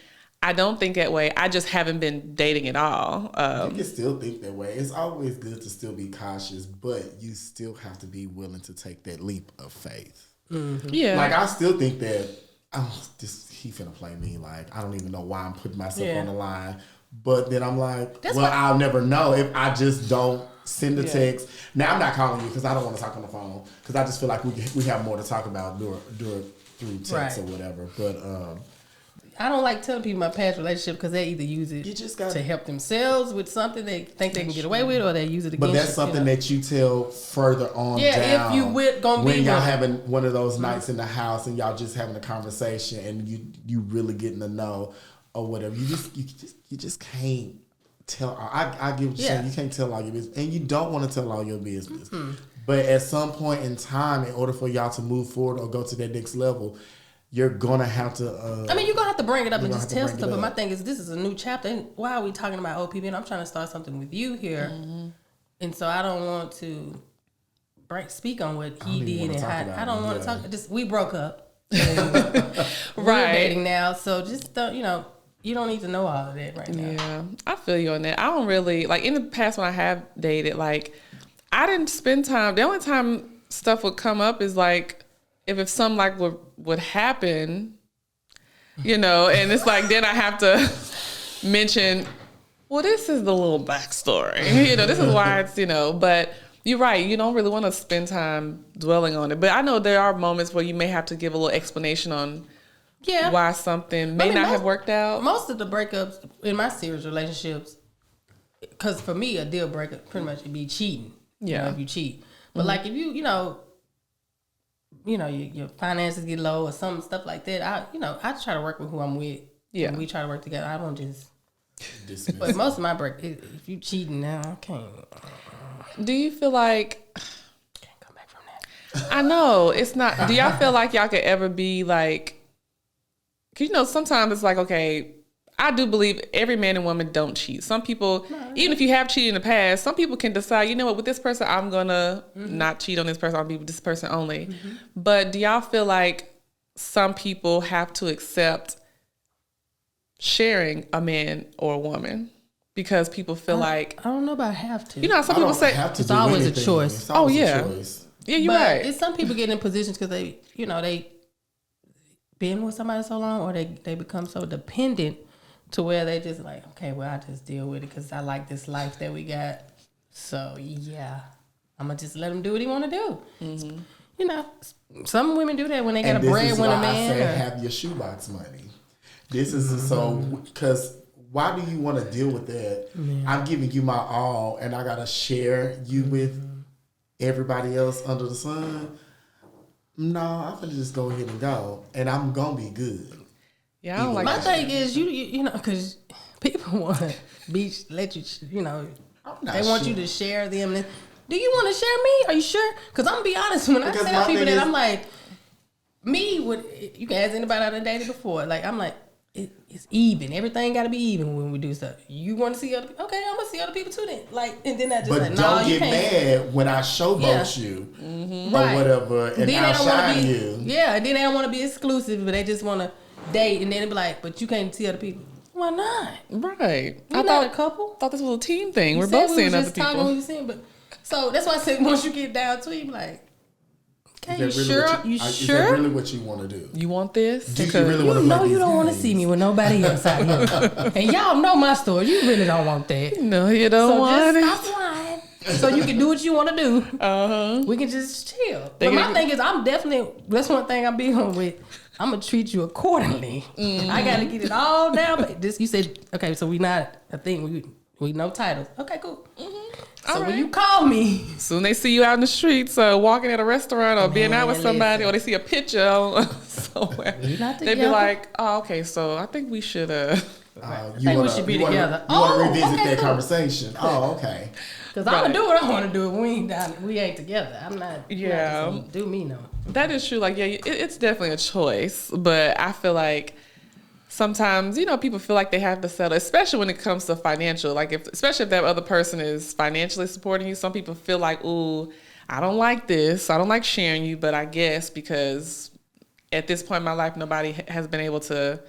I don't think that way. I just haven't been dating at all. You can still think that way. It's always good to still be cautious, but you still have to be willing to take that leap of faith. Mm-hmm. Yeah. Like, I still think that, he finna play me. Like, I don't even know why I'm putting myself on the line. But then I'm like, I'll never know if I just don't send a text. Now, I'm not calling you because I don't want to talk on the phone because I just feel like we have more to talk about through text or whatever. But I don't like telling people my past relationship because they either use it to help themselves with something they think they can get away with, or they use it against you. But that's something that you tell further on down. Yeah, if you when y'all having one of those nights in the house and y'all just having a conversation and you really getting to know or whatever. You just can't I get what you're saying. You can't tell all your business, and you don't want to tell all your business. But at some point in time, in order for y'all to move forward or go to that next level, you're gonna have to. You're gonna have to bring it up and just tell stuff. But my thing is, this is a new chapter. And why are we talking about OPB? And I'm trying to start something with you here, and so I don't want to speak on what he did and how. I don't want to talk. Just we broke up. We're dating now, so just don't. You don't need to know all of that right now. Yeah, I feel you on that. I don't really like in the past when I have dated. Like, I didn't spend time. The only time stuff would come up is like if something like would happen, and it's like then I have to mention, well, this is the little backstory. This is why it's But you're right. You don't really want to spend time dwelling on it. But I know there are moments where you may have to give a little explanation on. Yeah. Why something may not have worked out. Most of the breakups in my serious relationships, because for me, a deal breaker pretty much would be cheating. Yeah. If you cheat. But like if your finances get low or some stuff like that, I try to work with who I'm with. Yeah. And we try to work together. I don't just dismiss. But most of my if you cheating now, I can't. Do you feel like... Can't come back from that. I know. It's not... Do y'all feel like y'all could ever be like... Because, sometimes it's like, okay, I do believe every man and woman don't cheat. Some people, even if you have cheated in the past, some people can decide, with this person, I'm going to not cheat on this person. I'll be with this person only. But do y'all feel like some people have to accept sharing a man or a woman? Because people feel like... I don't know about have to. Some people say... It's always a choice. Oh, yeah. Yeah, you're right. It's some people get in positions because they, they... been with somebody so long, or they become so dependent to where they just like, okay, well, I just deal with it because I like this life that we got. So yeah, I'm gonna just let him do what he want to do. Some women do that when they got a breadwinner man. I say have your shoebox money. This is because why do you want to deal with that? I'm giving you my all, and I gotta share you with everybody else under the sun. No, I'm gonna just go ahead and go, and I'm gonna be good. Yeah, I don't like my thing is because people want to let you, they want you to share them. Do you want to share me? Are you sure? Because I'm gonna be honest, when I tell people that, I'm like, you can ask anybody I've dated before. Like I'm like, it's even. Everything got to be even when we do stuff. You want to see other people? Okay, I'm gonna see other people too then. Like, and then I just but don't get mad when I showboat you or whatever, and then I shine you. Yeah, and then they don't want to be exclusive, but they just want to date, and then they be like, but you can't see other people. Why not? Right. We're not a couple. Thought this was a team thing. We're both seeing other people. So that's why I said once you get down to it, you be like, okay, you really sure? Is that really what you want to do? You want this? Do you really want to play you don't want to see me with nobody else out here. And y'all know my story. You really don't want that. No, you don't want it. So just stop lying. So you can do what you want to do. We can just chill. But my thing is, that's one thing I'm big on with. I'm going to treat you accordingly. I got to get it all down. But you said, okay, so we not a thing. We no titles. Okay, cool. So when you call me, soon they see you out in the streets, walking at a restaurant or being out with somebody, or they see a picture somewhere, they be like, "Oh, okay, so I think we should." We should be together. You want to revisit that conversation? Oh, okay. Because I'm gonna do what I want to do. We ain't together. I'm not. Yeah. Not do me no. That is true. Like, yeah, it's definitely a choice, but I feel like. Sometimes, people feel like they have to settle, especially when it comes to financial. Like, especially if that other person is financially supporting you. Some people feel like, ooh, I don't like this. I don't like sharing you. But I guess because at this point in my life, nobody has been able to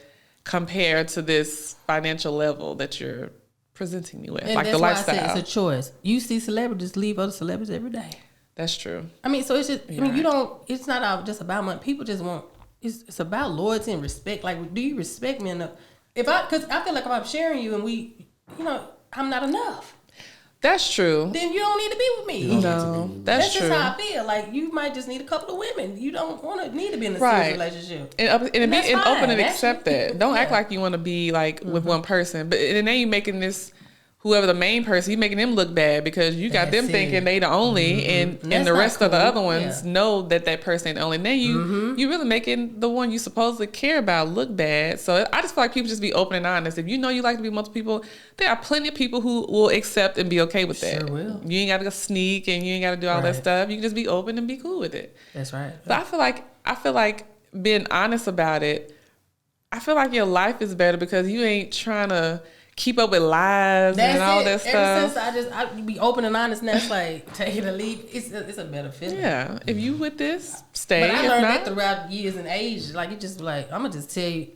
compare to this financial level that you're presenting me with. And like that's the lifestyle. Why I said it's a choice. You see celebrities leave other celebrities every day. That's true. I mean, so it's just, it's not just about money. People just want, it's about loyalty and respect. Like, do you respect me enough? Because I feel like if I'm sharing you and I'm not enough. That's true. Then you don't need to be with me. No, that's true. That's just how I feel. Like, you might just need a couple of women. You don't need to be in a serious relationship. And open and accept that. Don't act like you want to be like with one person. But and then you making this whoever the main person, you making them look bad because you got them thinking they the only, and That's the rest not of the cool. other ones know that person ain't the only. And then you really making the one you supposedly care about look bad. So I just feel like people just be open and honest. If you know you like to be with multiple people, there are plenty of people who will accept and be okay with that. Sure will. You ain't got to go sneak and you ain't got to do all that stuff. You can just be open and be cool with it. That's right. But I feel like being honest about it, I feel like your life is better because you ain't trying to keep up with lies and all that stuff. Ever since I be open and honest, and that's like take it or leave. It's a better feeling. Yeah, if you with this, stay. But I if learned not, that throughout years and age. Like it just like I'm gonna just tell you.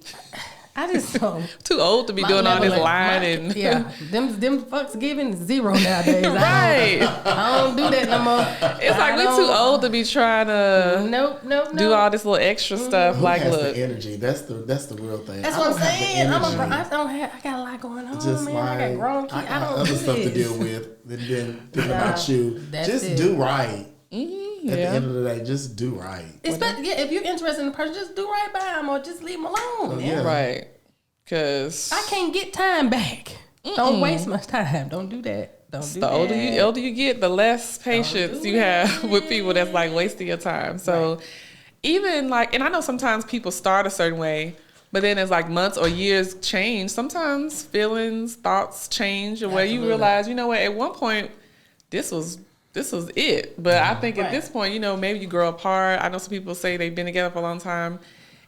I just too old to be doing all this lying and them fucks giving zero nowadays. Right. I don't do that no more. It's like we too old to be trying to nope. do all this little extra stuff. Who like, has look, the energy? That's the real thing. That's I what I'm don't have the saying. energy. I got a lot going on, Just man. like I got grown kids. I I got don't other do stuff to this. deal with than thinking about you. That's Just it. do right. yeah. At the end of the day, just do right. If you're interested in the person, just do right by them or just leave them alone. Yeah. right. Because I can't get time back. Don't waste my time. Don't do that. Don't do the that. older you get, the less patience do you have with people that's like wasting your time. So even like, and I know sometimes people start a certain way, but then as like months or years change, sometimes feelings, thoughts change, where you Absolutely. realize, you know what, at one point, this was it. But I think at Right. this point, you know, maybe you grow apart. I know some people say they've been together for a long time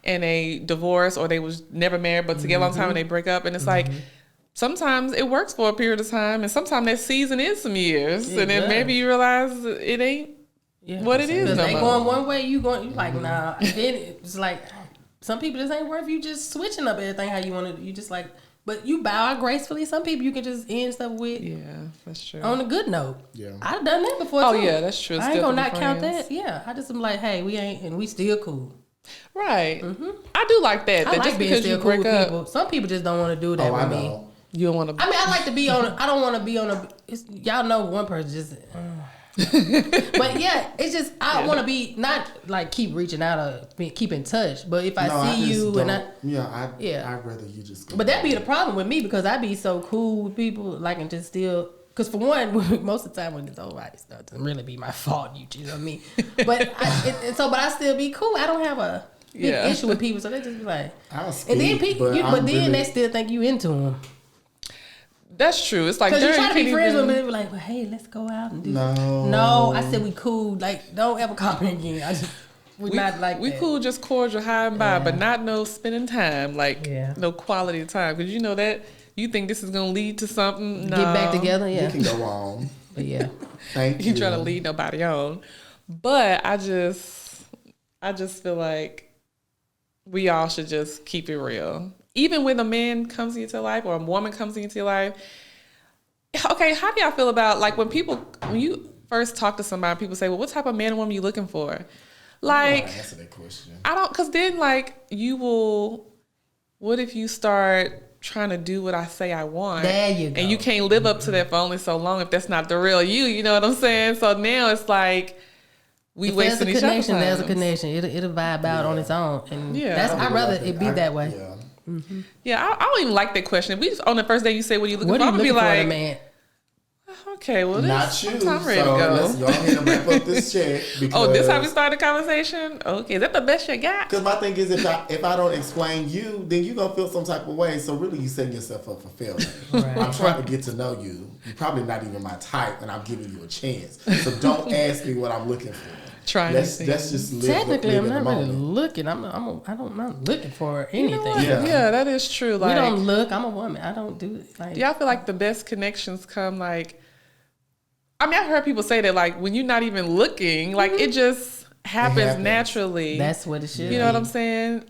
and they divorce, or they was never married but together a long time and they break up, and it's like sometimes it works for a period of time, and sometimes that season is some years, It and then does. maybe you realize it ain't what it is Because no they more. going one way, you like nah. And then it's like some people just ain't worth you just switching up everything how you want to. You just like, but you bow out gracefully. Some people you can just end stuff with Yeah, that's true. on a good note. Yeah. I've done that before. Oh, too. yeah, that's true. I ain't Still gonna can not be count friends. that. Yeah, I just am like, hey, we ain't, and we still cool. Right. I do like that. I That like just being because still you cool break with up, people. Some people just don't want to do that Oh, I with me. know. you don't want to. I mean, I like to be on. I don't want to be on a. Y'all know one person just. But yeah, it's just I want to be not like keep reaching out or keep in touch. But if I see just you and don't- I'd rather you just go. but that be the problem with me because I be so cool with people like and just still. Because for one, most of the time when it's over, it doesn't really be my fault. You know what I mean? But but I still be cool. I don't have a big issue with people, so they just be like. I'll speak, And then people, but then they still think you into them. That's true. It's like Because you there try you to be can't friends even- with me, be like, well, hey, let's go out and do. No. No, I said we cool. Like, don't ever call me again. We not like we that. cool, just cordial, high and by, Yeah. but not no spending time, like Yeah. no quality time. Because you know that you think this is gonna lead to something. No. Get back together, You yeah. can go on. But yeah, Thank you. You try to lead nobody on, but I just feel like we all should just keep it real. Even when a man comes into your life or a woman comes into your life. Okay, how do y'all feel about like when you first talk to somebody, people say, well, what type of man or woman you looking for? Like, answer that question. I don't, because then like what if you start trying to do what I say I want? There you go. And you can't live up to that for only so long if that's not the real you know what I'm saying? So now it's like we if there's a wasting each other's connection, there's a time. connection. It'll vibe out on its own, and Yeah. I'd rather it be that way. Yeah. Yeah, I don't even like that question. If we just on the first day you say what are you looking What for, are I'm you gonna looking be for in a like, man? okay, well Not this you. I'm ready So to go. let's go ahead and wrap up this check. Because, Oh, this how we start the conversation? Okay, is that the best you got? Because my thing is, if I don't explain you, then you gonna feel some type of way. So really, you setting yourself up for failure. Right. I'm trying to get to know you. You're probably not even my type, and I'm giving you a chance. So don't ask me what I'm looking for. Trying Let's to just live. Technically, live I'm in the not really moment. looking. I'm not looking for anything. Yeah. Yeah, that is true. We Like, don't look. I'm a woman. I don't do it. Like, do y'all feel like the best connections come like? I mean, I've heard people say that like when you're not even looking, like it just happens happens. naturally. that's what it should. You know what be. I'm saying?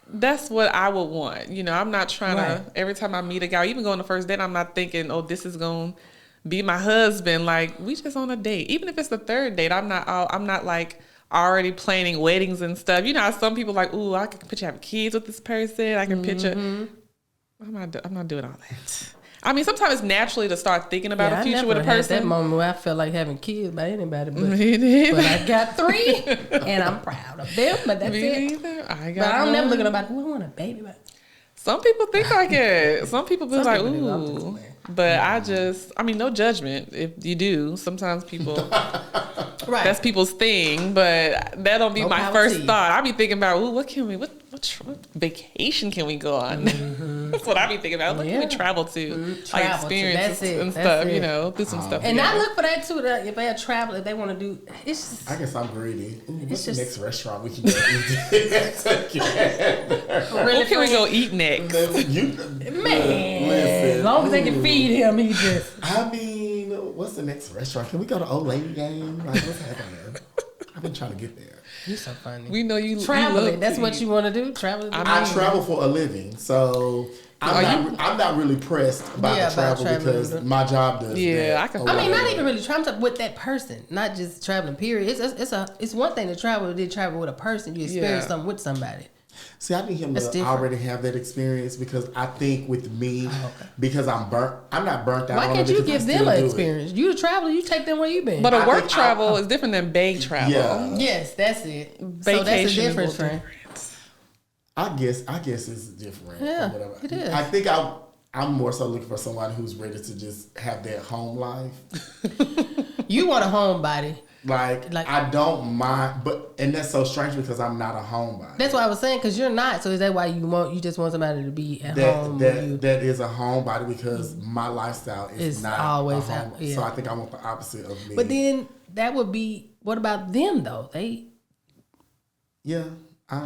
That's what I would want. You know, I'm not trying Right. to, every time I meet a guy, even going on the first date, I'm not thinking, oh, this is going to be my husband. Like, we just on a date. Even if it's the third date, I'm not like already planning weddings and stuff. You know how some people like, ooh, I can picture having kids with this person. I can picture, I'm not doing all that. I mean, sometimes it's naturally to start thinking about a future with a I never had that person. moment where I felt like having kids by anybody, but, Me neither. but I got 3, and I'm proud of them. But that's Me it. neither. I But got I'm never one. looking about who I want a baby. But Some people think like it. Some people be some like, people do. I'm ooh. just playing. But I mean, no judgment if you do. Sometimes people, Right. that's people's thing, but that don't be No my power first to you. thought. I be thinking about, ooh, what vacation can we go on? That's what I be thinking about. What can we travel to? Like Travel to, experiences that's it, and that's stuff, it. you know, do some stuff. And together. I look for that too. That if they are traveling, if they want to do, it's just. I guess I'm greedy. Ooh, what's the just- next restaurant we can go eat? Where can we go eat next? Man, Listen, as long as they can ooh. feed him, he just. I mean, what's the next restaurant? Can we go to Old Lady game? Like, what's happening? I've been trying to get there. You so funny. We know you Traveling. love That's to what eat. you want to do. Traveling. I travel for a living, so I'm not really pressed about Yeah, the about travel traveling. because my job does. Yeah, that I can- or I mean, not whatever. even really traveling with that person, not just traveling. Period. It's one thing to travel. To travel with a person, you experience Yeah. something with somebody. See, I need him That's to different. already have that experience because I think with me, because I'm not burnt out. Why on can't it you because I give them still an do it. experience? You a traveler, you take them where you been. But a I work think travel is different than bae travel. Yeah. yes, that's it. So Vacation that's the is difference, a friend. I guess it's different. or Yeah, whatever. it is. I think I'm more so looking for someone who's ready to just have that home life. You want a homebody. Like I don't mind, and that's so strange because I'm not a homebody. That's what I was saying, because you're not. So is that why you just want somebody to be at home with you? That is a homebody because my lifestyle is It's not always a home. out, yeah. So I think I want the opposite of me. But then that would be, what about them though? yeah.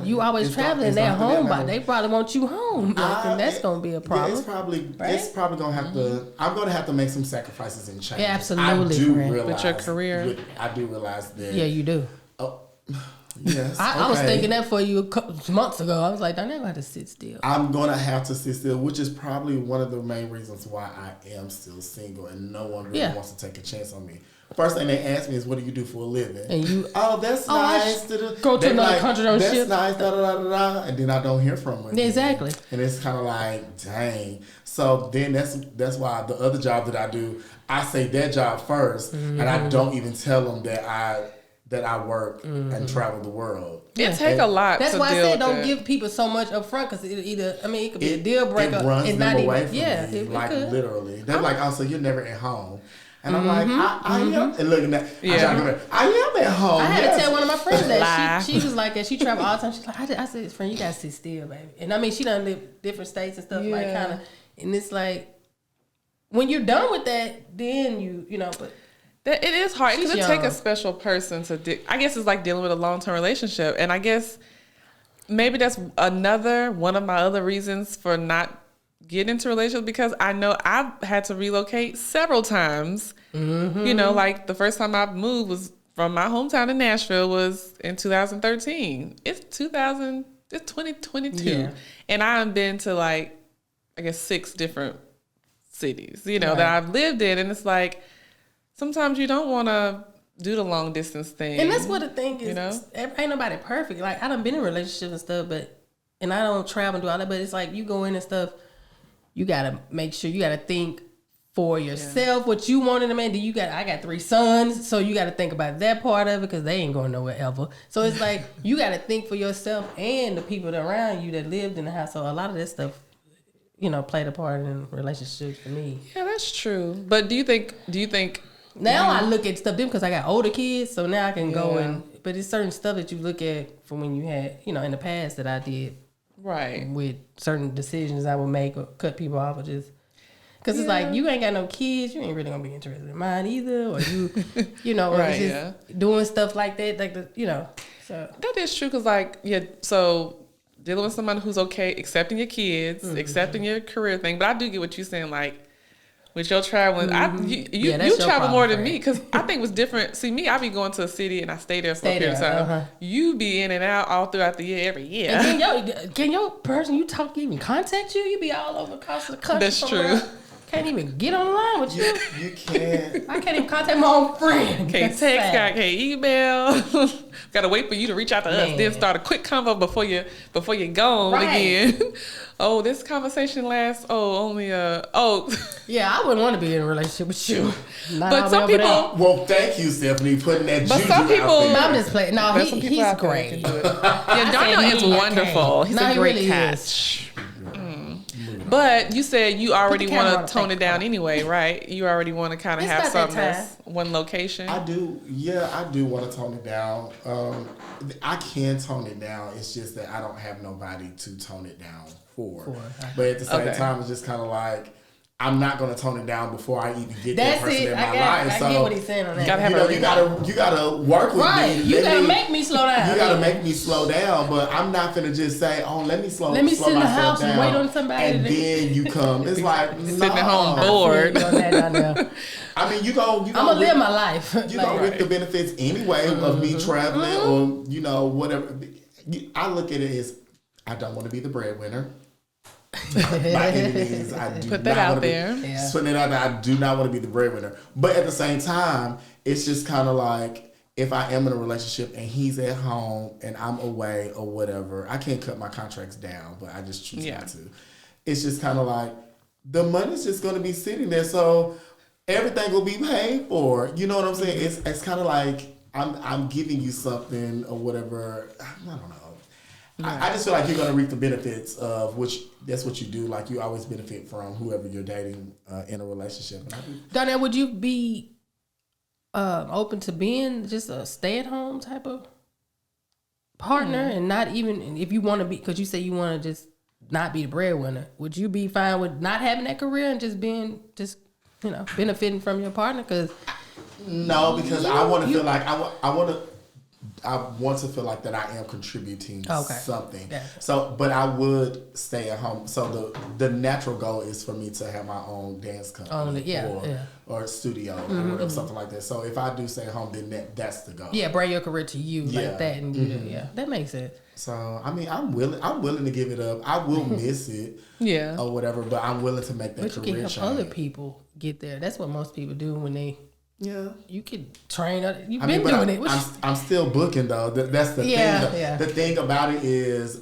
You always traveling, they're homebody. They probably want you home. And that's gonna be a problem. Yeah, it's probably gonna have to. I'm gonna have to make some sacrifices and change. Yeah, absolutely, I do friend. realize With your career? I do realize that. Yeah, you do. Oh, yes. I was okay. thinking that for you a couple months ago. I was like, I'm never gonna have to sit still. I'm gonna have to sit still, which is probably one of the main reasons why I am still single and no one really wants to take a chance on me. First thing they ask me is, "What do you do for a living?" And you, oh, that's I nice. go to They're another country on That's ship. nice. Da, da, da, da, da. And then I don't hear from them. again. Exactly. And it's kind of like, dang. So then that's why the other job that I do, I say that job 1st, and I don't even tell them that I work and travel the world. It take a lot. that's to why I deal said with don't that. give people so much up front, because it could be a deal breaker. It runs and them not away even, from yeah, me, it like could. literally. They're like, "Oh, so you're never at home?" And I'm like, I am. And looking at, Yeah. I am at home. I had yes. to tell one of my friends that Lie. she was like that. She traveled all the time. She's like, I said, friend, you gotta sit still, baby. And I mean, she done live different states and stuff, like Yeah. kind of. And it's like, when you're done with that, then you know. But It is hard because She's it take young. a special person to. I guess it's like dealing with a long-term relationship, and I guess maybe that's one of my other reasons for not getting into relationships, because I know I've had to relocate several times. You know, like the first time I moved was from my hometown in Nashville was in 2013. It's 2022, Yeah. and I've been to like I guess 6 different cities. You know Right. that I've lived in, and it's like sometimes you don't want to do the long distance thing. and that's what the thing is. You know? Ain't nobody perfect. Like I done been in relationships and stuff, and I don't travel and do all that. But it's like you go in and stuff. You gotta make sure you gotta think for yourself what you want in a man. I got 3 sons, so you gotta think about that part of it, because they ain't going nowhere ever. So it's like you gotta think for yourself and the people that around you that lived in the house. So a lot of that stuff, played a part in relationships for me. Yeah, that's true. But do you think Now I look at stuff different because I got older kids, so now I can go Yeah. but it's certain stuff that you look at from when you had, in the past that I did right? with certain decisions I would make or cut people off, or just because it's like you ain't got no kids, you ain't really gonna be interested in mine either, or or Right, it's just doing stuff like that, So That is true, because so dealing with someone who's okay, accepting your kids, accepting your career thing. But I do get what you're saying, like with your traveling. You that's your travel problem, more than friend. me, because I think it was different. See, me, I be going to a city and I stay there for a period of time. You be in and out all throughout the year, every year. And can your person you talk to even contact you? You be all over across the country. That's somewhere. true. Can't even get on the line with you. You can't. I can't even contact my own friend. Can't That's text, sad. can't email. Gotta wait for you to reach out to us, Man. then start a quick convo before you're gone Right. again. Oh, this conversation lasts. Only Yeah, I wouldn't want to be in a relationship with you. Not But all the some way over people- there. Well, thank you, Stephanie, putting that But juju some people- out No, there. I'm just playing. No, There's some people he's out there that great. can do it. Yeah, Darnell is he wonderful. can't. He's No, a he great really catch. is. But you said you already camera on want the to tone fake it down part. anyway, right? You already want to kind of It's have about that something that's one location. I do. Yeah, I do want to tone it down. I can tone it down. It's just that I don't have nobody to tone it down for. But at the same time, it's just kind of like, I'm not going to tone it down before I even get that person in my life. I get what he's saying on that. You gotta work with me. You gotta make me slow down. You gotta make me slow down, but I'm not gonna just say, "Oh, let me slow sit in the house down, and wait on somebody, and then you come." It's like sitting at home bored. I mean, you go. I'm gonna live my life. You gonna reap the benefits anyway of me traveling or whatever. I look at it as I don't want to be the breadwinner. By any means, I do put that out there. Putting it out there, I do not want to be the breadwinner. But at the same time, it's just kind of like, if I am in a relationship and he's at home and I'm away or whatever, I can't cut my contracts down, but I just choose not to. It's just kind of like, the money's just going to be sitting there, so everything will be paid for. You know what I'm saying? It's kind of like I'm giving you something or whatever. I don't know. I just feel like you're going to reap the benefits of which that's what you do. Like, you always benefit from whoever you're dating in a relationship. Darnell, would you be open to being just a stay-at-home type of partner and not even, if you want to be, because you say you want to just not be the breadwinner, would you be fine with not having that career and just being, benefiting from your partner? No, because I want to feel like I want to feel like that I am contributing something. Yeah. So, but I would stay at home. So the natural goal is for me to have my own dance company or studio or whatever, something like that. So if I do stay at home, then that's the goal. Yeah, bring your career to you like that, and that makes sense. So I mean, I'm willing to give it up. I will miss it, or whatever, but I'm willing to make that career change. But you can help other people get there. That's what most people do when they. Yeah, you could train. You've been doing it. I'm still booking though. That's the thing. The thing about it is,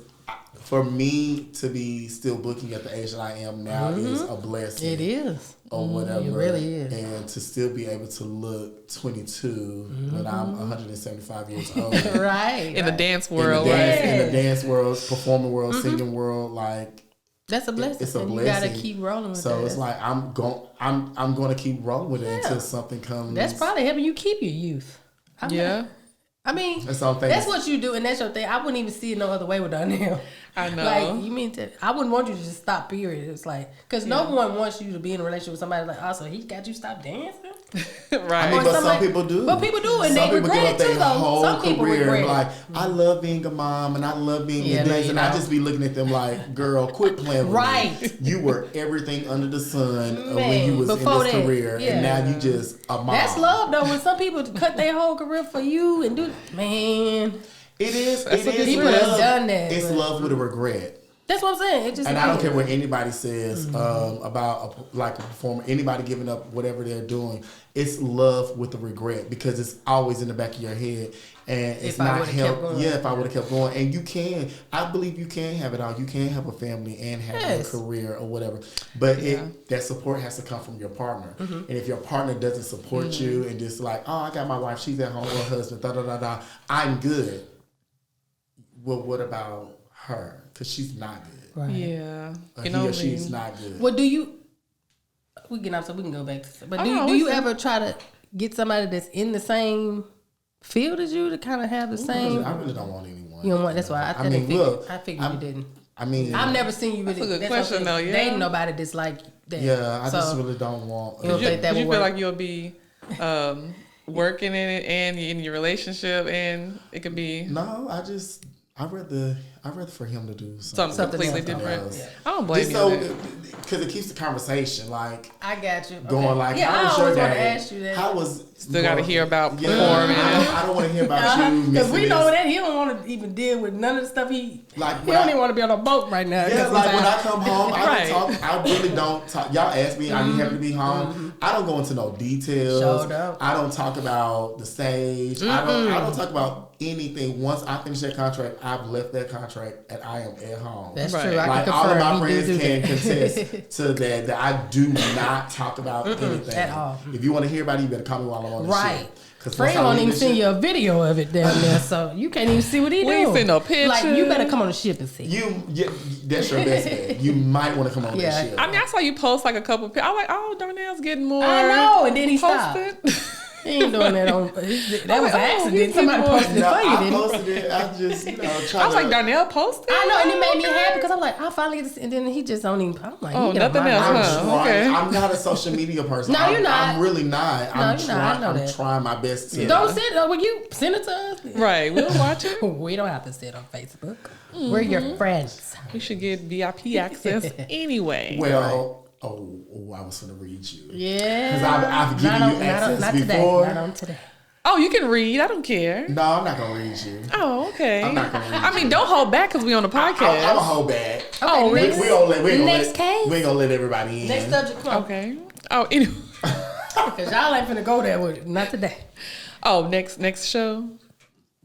for me to be still booking at the age that I am now is a blessing. It is, or whatever. It really is. And to still be able to look 22 when I'm 175 years old, in the dance world, in the dance world, performing world, singing world, like. That's a blessing. It's a blessing. You gotta keep rolling with that. So it's like I'm going to keep rolling with it until something comes. That's probably helping you keep your youth. I mean, that's what you do, and that's your thing. I wouldn't even see it no other way with Darnell. I know. Like, you mean I wouldn't want you to just stop, period. It's like, because no one wants you to be in a relationship with somebody like, also, he got you stop dancing? Right. I mean, but some people do. But people do, and they regret it too, though. Some people regret it. Like, I love being a mom, and I love being a dance, and I just be looking at them like, girl, quit playing with me. You were everything under the sun when you was in this career, and now you just a mom. That's love, though, when some people cut their whole career for you and do, man. It is. People have done that. It's love with a regret. That's what I'm saying. I don't care what anybody says about a performer, anybody giving up whatever they're doing. It's love with a regret because it's always in the back of your head, and it's not help. If I would have kept going, and I believe you can have it all. You can have a family and have a career or whatever, but that support has to come from your partner. And if your partner doesn't support you and just like, oh, I got my wife, she's at home with her husband, I'm good. Well, what about her? Because she's not good. Right. Yeah. He or she's not good. Well, do you... We can go back to... But do you ever try to get somebody that's in the same field as you to kind of have the same... I really don't want anyone. You don't want... That's why I figured you didn't. I mean... I've never seen you really... That's a good question, though, dating nobody that's like that. Yeah, I just really don't want... You don't think that would work? Feel like you'll be... working in it and in your relationship, and it could be... No, I'd rather for him to do something completely different. Yeah. I don't blame you. Because it keeps the conversation like I got you going like, I always want to ask you that. How was still got to hear about performing? I don't want to hear about you because we know that he don't want to even deal with none of the stuff he don't even want to be on a boat right now. Yeah, like when I come home, I don't talk. I really don't talk. Y'all ask me, are you happy to be home? I don't go into no details. I don't talk about the stage. I don't talk about anything. Once I finish that contract, I've left that contract and I am at home. That's true. I like can all of my friends can contest to that I do not talk about anything at all. If you want to hear about it, you better call me while I'm on the shit. Fred won't even send you a video of it down there, so you can't even see what he doing. We ain't seen no picture. Like, you better come on the ship and see. That's your best bet. You might want to come on that ship. I mean, I saw you post like a couple pictures. I'm like, oh, Darnell's getting more. I know, and then he posted. stopped. He ain't doing that on. That was an accident. Somebody posted it for you, I posted it. I just, I was like, Darnell posted? I know, and it made me happy because I'm like, I finally get this, and then he just don't even. I'm like, oh, nothing else. Okay. I'm not a social media person. No, you're not. I'm really not. I'm trying my best to. Don't send it. When you send it to us, right? We'll watch it. We don't have to sit on Facebook. We're your friends. We should get VIP access anyway. Well. Oh, I was going to read you. Yeah. Because I've given you access before. Not on today. Oh, you can read. I don't care. No, I'm not going to read you. Oh, okay. I'm not going to read you. I mean, don't hold back because we on the podcast. I'm going to hold back. Okay, oh, we ain't going to let everybody in. Next subject, come on. Okay. Oh, anyway. Because y'all ain't finna go there with it. Not today. Oh, next show?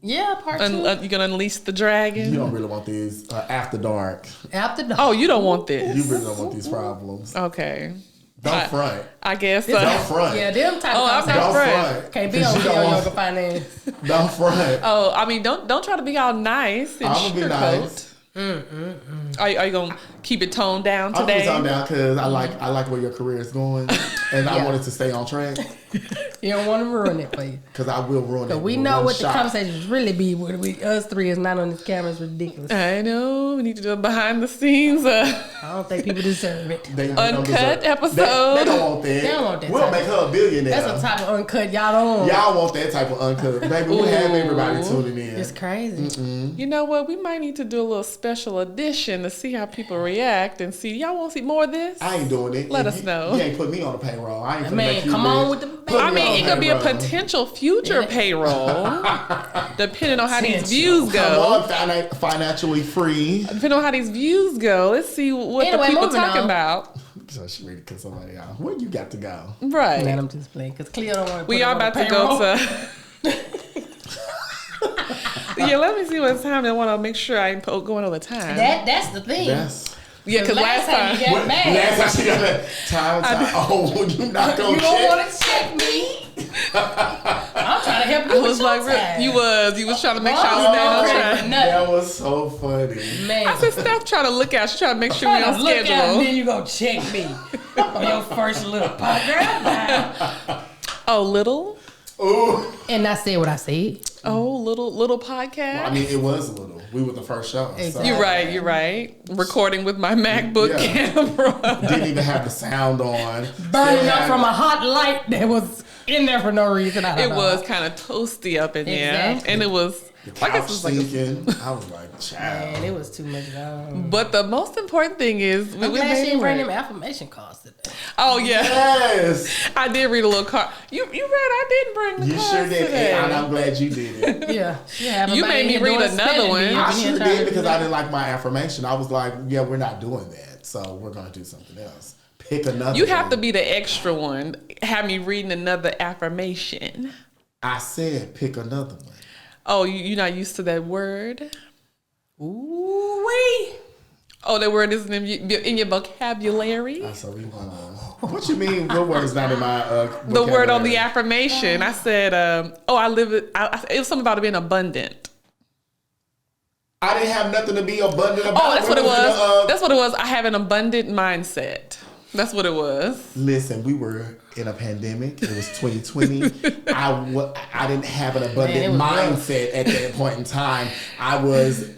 Yeah, part 2. You gonna unleash the dragon? You don't really want these after dark. After dark. Oh, you don't want this. You really don't want these problems. Okay. Don't front. I guess. Don't front. Yeah, them type of don't front. Can't be on yoga finance. Don't front. Oh, I mean, don't try to be all nice and I'm gonna be nice. Are you gonna keep it toned down today? I'm gonna toned down because I like where your career is going, and I want it to stay on track. You don't want to ruin it for you. Because I will ruin it. We know what the conversations really be. Us three is not on this camera. It's ridiculous. I know. We need to do it behind the scenes. I don't think people deserve it. They uncut episode. They don't want that. They don't want that. We'll make her a billionaire. That's a type of uncut y'all don't want. Y'all want that type of uncut. Baby, we have everybody tuning in. It's crazy. Mm-mm. You know what? We might need to do a little special edition to see how people react and see. Y'all want to see more of this? I ain't doing it. Let us know. You ain't put me on the payroll. I ain't finna Man, make you come rich. on with the. I mean, it could be a potential future payroll, depending on how these views go. Come on, financially free. Depending on how these views go, let's see what the people talking about. So she ready to cut somebody out. Where you got to go? Right. Man, I'm just playing because Cleo don't want to. We are about to go to. Yeah, let me see what time. I want to make sure I ain't going over time. That's the thing. Yeah, because last time you got mad. Last time she got that time. Oh, you not gonna You don't want to check me. I'm trying to help you. I was like, you was trying to make sure I was staying on track. That was so funny. Man, I said, Steph trying to look out. She trying to make sure we on schedule. And then you go check me on your first little pot, girl. Oh, little. Ooh. And I said what I said. Oh, little podcast. Well, I mean, it was little. We were the first show. Exactly. So. You're right. Recording with my MacBook camera. Didn't even have the sound on. Burning up from a hot light that was in there for no reason. It was kind of toasty up in there, and it was. The couch sinking. I was like, child. Man, it was too much. But the most important thing is, I'm glad she didn't bring them affirmation cards today. Oh yeah, yes. I did read a little card. You read? I didn't bring the cards sure did, today. and I'm glad you did it. Yeah. You made me read another one. I sure did because I didn't like my affirmation. I was like, yeah, we're not doing that, so we're gonna do something else. Pick another. You have to be the extra one. Have me reading another affirmation. I said, pick another one. Oh, you're not used to that word? Ooh-wee. Oh, that word isn't in your vocabulary? So we want what you mean? What word is not in my vocabulary? The word on the affirmation. I said, I live it. It was something about being abundant. I didn't have nothing to be abundant about. Oh, that's what it was. That's what it was. I have an abundant mindset. That's what it was. Listen, we were in a pandemic. It was 2020. I didn't have an abundant mindset at that point in time. I was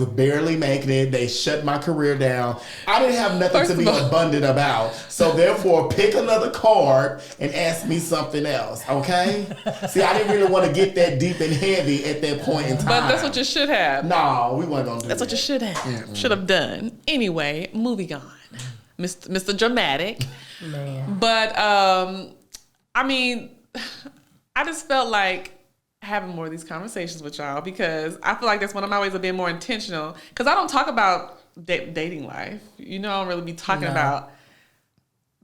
barely making it. They shut my career down. I didn't have nothing to be abundant about. So therefore, pick another card and ask me something else. Okay? See, I didn't really want to get that deep and heavy at that point in time. But that's what you should have. No, we weren't gonna do that. That's what you should have. Mm-mm. Should have done. Anyway, moving on. Mr. Dramatic. Man. But I mean, I just felt like having more of these conversations with y'all because I feel like that's one of my ways of being more intentional. Because I don't talk about dating life. You know, I don't really be talking about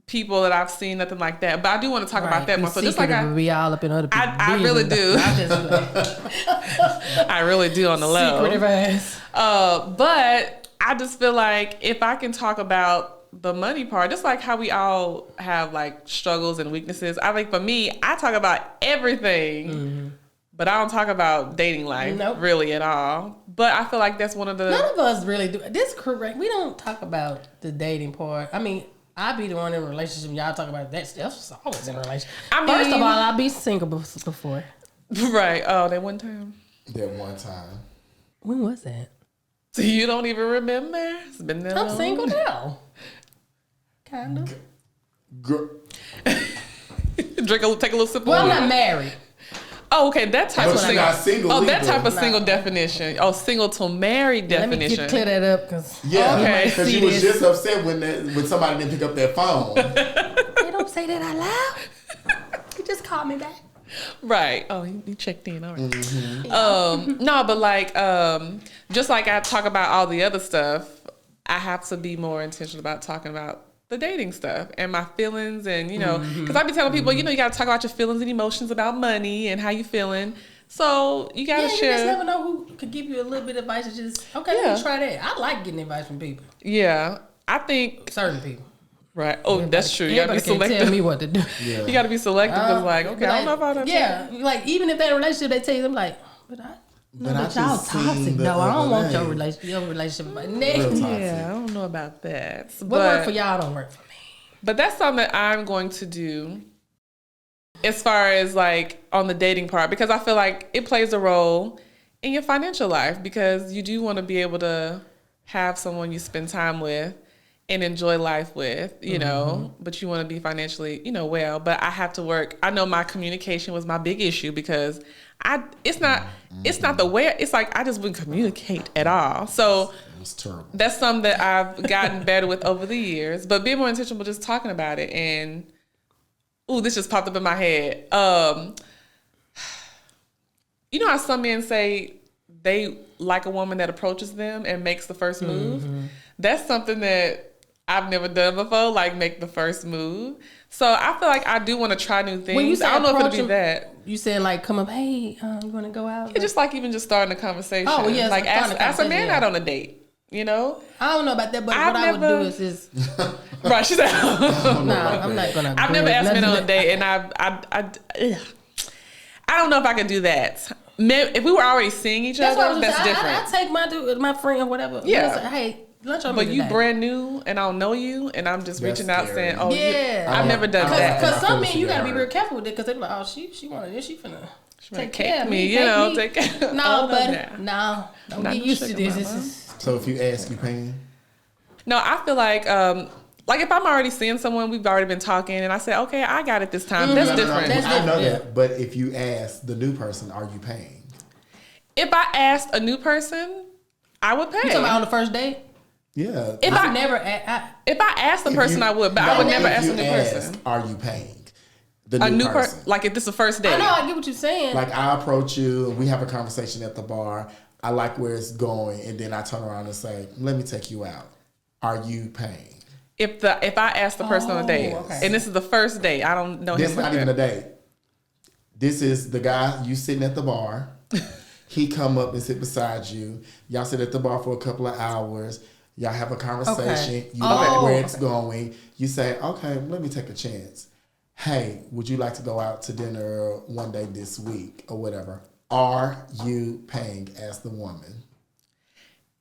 people that I've seen, nothing like that. But I do want to talk about that more. So just like be all up in other people's I really do. I really do on the low. Secretive ass. But I just feel like if I can talk about the money part, just like how we all have like struggles and weaknesses. I think for me, I talk about everything, but I don't talk about dating life really at all. But I feel like that's one of the... None of us really do. This correct. We don't talk about the dating part. I mean, I be the one in a relationship. Y'all talk about that. Steph's always in a relationship. First of all, I be single before. Right. Oh, that one time. That one time. When was that? So you don't even remember? It's been that long. I'm single now. Kind of. Take a little sip of Well, I'm water. not married. Oh, okay. That type of But you're not single Oh, that either. type of single definition. Oh, single to married Let me definition. clear that up because Yeah, because you was this. just upset when somebody didn't pick up their phone. They don't say that out loud. You just called me back. Right. Oh, you checked in. All right. Mm-hmm. No, but like, just like I talk about all the other stuff, I have to be more intentional about talking about the dating stuff and my feelings, and because I be telling people, you got to talk about your feelings and emotions about money and how you feeling. So you got to share. You just never know who could give you a little bit of advice. Just let me try that. I like getting advice from people. Yeah, I think Certain people. right. Oh, that's true. You got to be Everybody can't selective. tell me what to do. Yeah. You got to be selective. Cause like, okay, I don't know about that. Yeah, like even if they're in a relationship, they tell you, I'm like, but I y'all just seen toxic the though. I don't other want day. your relationship. But Real next, toxic. Yeah, I don't know about that. what But work for y'all don't work for me. But that's something that I'm going to do as far as like on the dating part, because I feel like it plays a role in your financial life, because you do want to be able to have someone you spend time with and enjoy life with, you know, but you want to be financially, well. But I have to work. I know my communication was my big issue, because it's not the way, it's like I just wouldn't communicate at all. So It was terrible. that's something that I've gotten better with over the years, but being more intentional, just talking about it. And this just popped up in my head. You know how some men say they like a woman that approaches them and makes the first move? That's something that I've never done before, like make the first move. So I feel like I do want to try new things. When you say I don't know if it'll approach be them, that. You said like, come up, hey, you want to go out? Yeah, just like even just starting a conversation. Oh, yeah, like starting a ask a man conversation, out on a date. I don't know about that, but I've what I would never- do is Right, she said. no, I'm not gonna. I've do never it. asked men Nothing on a date, and I don't know if I could do that. If we were already seeing each That's what I other, was that's saying. different. I take my friend or whatever. Yeah. Say, hey, lunch on But me you today. brand new, and I don't know you, and I'm just That's reaching out scary. saying, "Oh, Yeah. I've never done that." Because I some feel men, you she gotta be got real hurt. careful with it, because they be like, oh, she wanted this, she finna take cake care of me, me, take me. take care. No, Oh, but no. don't Not get no used to sugar this. mama. This is So if you ask, you paying? No, I feel like if I'm already seeing someone, we've already been talking, and I say, "Okay, I got it this time." That's different. That's I know different, that. But if you ask the new person, are you paying? If I asked a new person, I would pay. you talking about on the first date. Yeah. If I I never. if I asked the If person, you- I would, but no, I would never if ask a you new ask, person. Are you paying? The A new new person. person, like if this is a first date. I know. I get what you're saying. Like I approach you and we have a conversation at the bar. I like where it's going, and then I turn around and say, "Let me take you out. Are you paying?" If I ask the person on a date, okay. and this is the first date, I don't know This him. is not like even a that. date. This is the guy you sitting at the bar. He come up and sit beside you. Y'all sit at the bar for a couple of hours. Y'all have a conversation. Okay. You like Oh, where it's okay. going. You say, "Okay, let me take a chance. Hey, would you like to go out to dinner one day this week or whatever? Are you paying?" As the woman.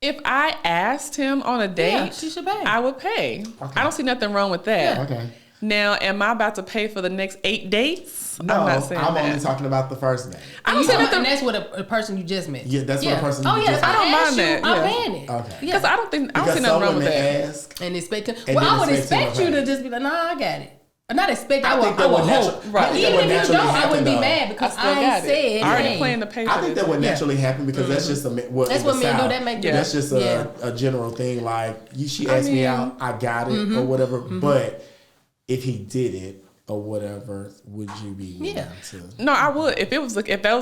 If I asked him on a date, Yeah, she should pay. I would pay. Okay. I don't see nothing wrong with that. Yeah. Okay. Now, am I about to pay for the next 8 dates? No, I'm not saying that. only talking about the first date. I don't You see talking nothing. about- and that's with a person you just met. Yeah, that's what a person Oh you yeah, just if met. I don't ask mind you, that, I'm yeah. paying it. Okay. Because I don't see Because nothing some wrong with women that. ask. And expect And well, then I would expect expect you you to to pay. just be like, nah, I got it. Not expect. I I think will that would hope. naturally- Right. I think that Even would if you naturally don't, I happen, wouldn't be though. mad because I still I got ain't it. said. I already hey. planned to pay for I think this. that would naturally happen because that's just That's in what the men do. South. That make That's just yeah. a general thing. Like she asked me out, I got it or whatever. But if he did it or whatever, would you be willing Yeah. to? No, I would. If that was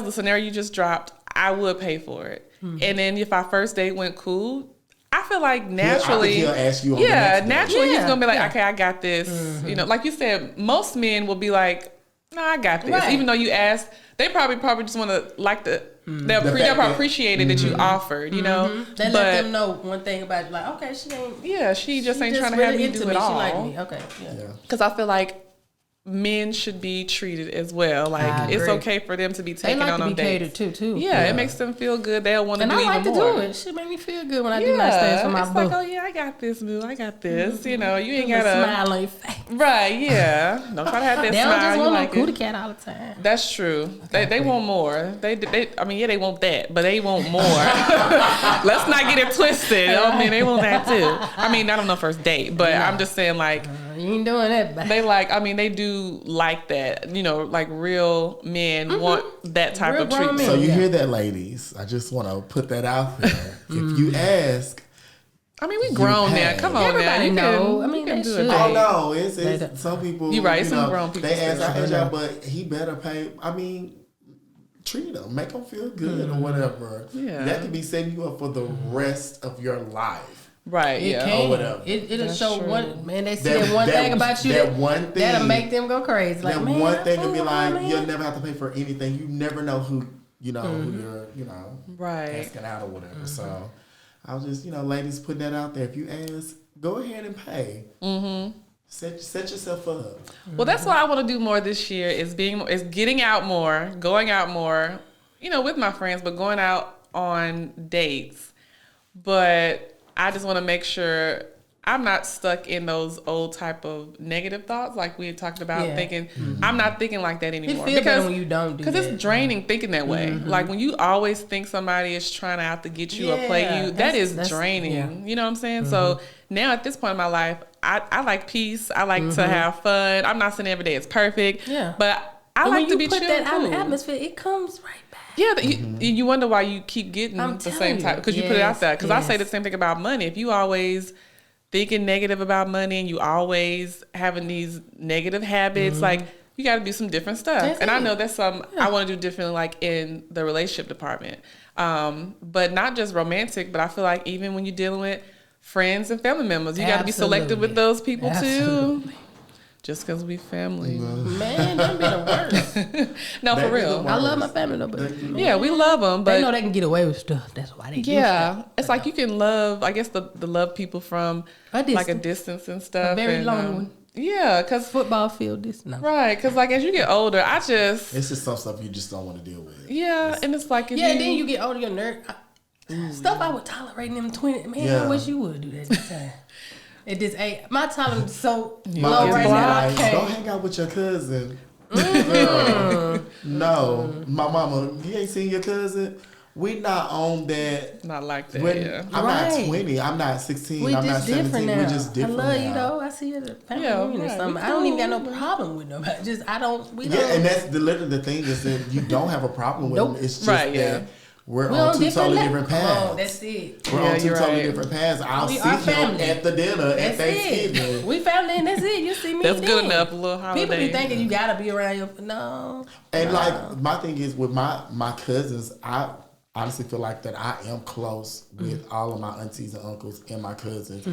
the scenario you just dropped, I would pay for it. And then if our first date went cool, I feel like naturally, he'll ask you on the yeah, next date. naturally he's Yeah, gonna be like, yeah. okay, I got this. Like you said, most men will be like, No, I got this. Right. Even though you asked, they probably just want to like they'll probably appreciate it that you offered, you know. They let them know one thing about it, like, okay, she ain't. Yeah, she just ain't trying to really have me into do me. it all. She like me. Okay. Yeah. Because I feel like men should be treated as well. Like it's okay for them to be taken on to be dates. catered too. Yeah, it makes them feel good. They'll want to do And I even like to more. do it. She made me feel good when I do nice things for my it's boo. like, oh yeah, I got this, boo. I got this. You know, you ain't Put a gotta smile on your face. Right, yeah. Don't try to have that They don't smile. just You want like no cootie it. cat all the time. That's true. They want more. I mean, yeah, they want that, but they want more. Let's not get it twisted. I mean, they want that too. I mean, not on the first date, but I'm just saying, like, You ain't doing that, babe. they do like that. You know, like real men want that type Real of grown treatment. men. So you Yeah. hear that, ladies? I just want to put that out there. If you ask, I mean, we grown now. have. Come on Everybody now. know. I mean, can they do should. it. oh no, it's don't. some people. You right, you some know, grown people They ask still. our age out, but he better pay. I mean, treat them, make them feel good or whatever. Yeah. That could be setting you up for the rest of your life. Right, It yeah. can. Or whatever. It'll That's show true. one man. They see That- that one that- thing about you. that one thing- that'll make them go crazy. Like, That man, one thing I would be fool like, with my you'll man. never have to pay for anything. You never know who who you're Right. asking out or whatever. So I was just ladies, putting that out there. If you ask, go ahead and pay. Set yourself up. Well, that's what I want to do more this year is getting out more, going out more, with my friends, but going out on dates. But I just want to make sure I'm not stuck in those old type of negative thoughts like we had talked about thinking. I'm not thinking like that anymore. It feel better when you don't do that. Because it's draining thinking that way. Like when you always think somebody is trying out to get you or play you, that is draining. yeah. You know what I'm saying? So now at this point in my life, I like peace. I like to have fun. I'm not saying every day it's perfect. Yeah. But I And like when to you be put chill that and out in cool. the atmosphere, it comes right back. Yeah, you wonder why you keep getting I'm the same telling type you. because you put it out Yes, there. Because I say yes. the same thing about money. If you always thinking negative about money and you always having these negative habits, like you got to do some different stuff. That's and I it. know that's something I want to do differently, like in the relationship department, but not just romantic. But I feel like even when you're dealing with friends and family members, you got to be selective with those people Absolutely. too. Just because we family. Man, that'd be the worst. No, That for be the real. worst. I love my family though, but Yeah, we love them, but they know they can get away with stuff. That's why they do yeah, stuff. it's like you can love. I guess the love people from A like a distance. distance and stuff. A very and, long one. Yeah, cause Football field, this no. right, cause like as you get older, I just It's just some stuff you just don't want to deal with. and it's like if Yeah, and then you get older, your stuff I would tolerate in them 20. Man, Yeah. I wish you would do that this time. At this age, my tolerance is so My low auntie right now. I like, can't. don't hang out with your cousin. Girl, no, my mama, you ain't seen your cousin. We not on that. not like that. When, Yeah, I'm Right. not 20. I'm not 16. We I'm not just different 17. now. We're just different I love now. you though. I see you at a family Yeah, reunion or right. something. We I don't even got no cool. problem with nobody. Just we Yeah, don't. and that's literally the thing is that you don't have a problem with Nope. them. It's just Right, that yeah. we're We on on two totally le- different Come paths. on, that's it. We're Yeah, on 2 you're totally right. different paths. I'll We see are him family. at the dinner at That's Thanksgiving. it. We family and that's it. You see me. that's good then. enough. A little holiday. People be thinking you gotta be around your no. And like my thing is with my cousins, I honestly feel like that I am close with all of my aunties and uncles and my cousins.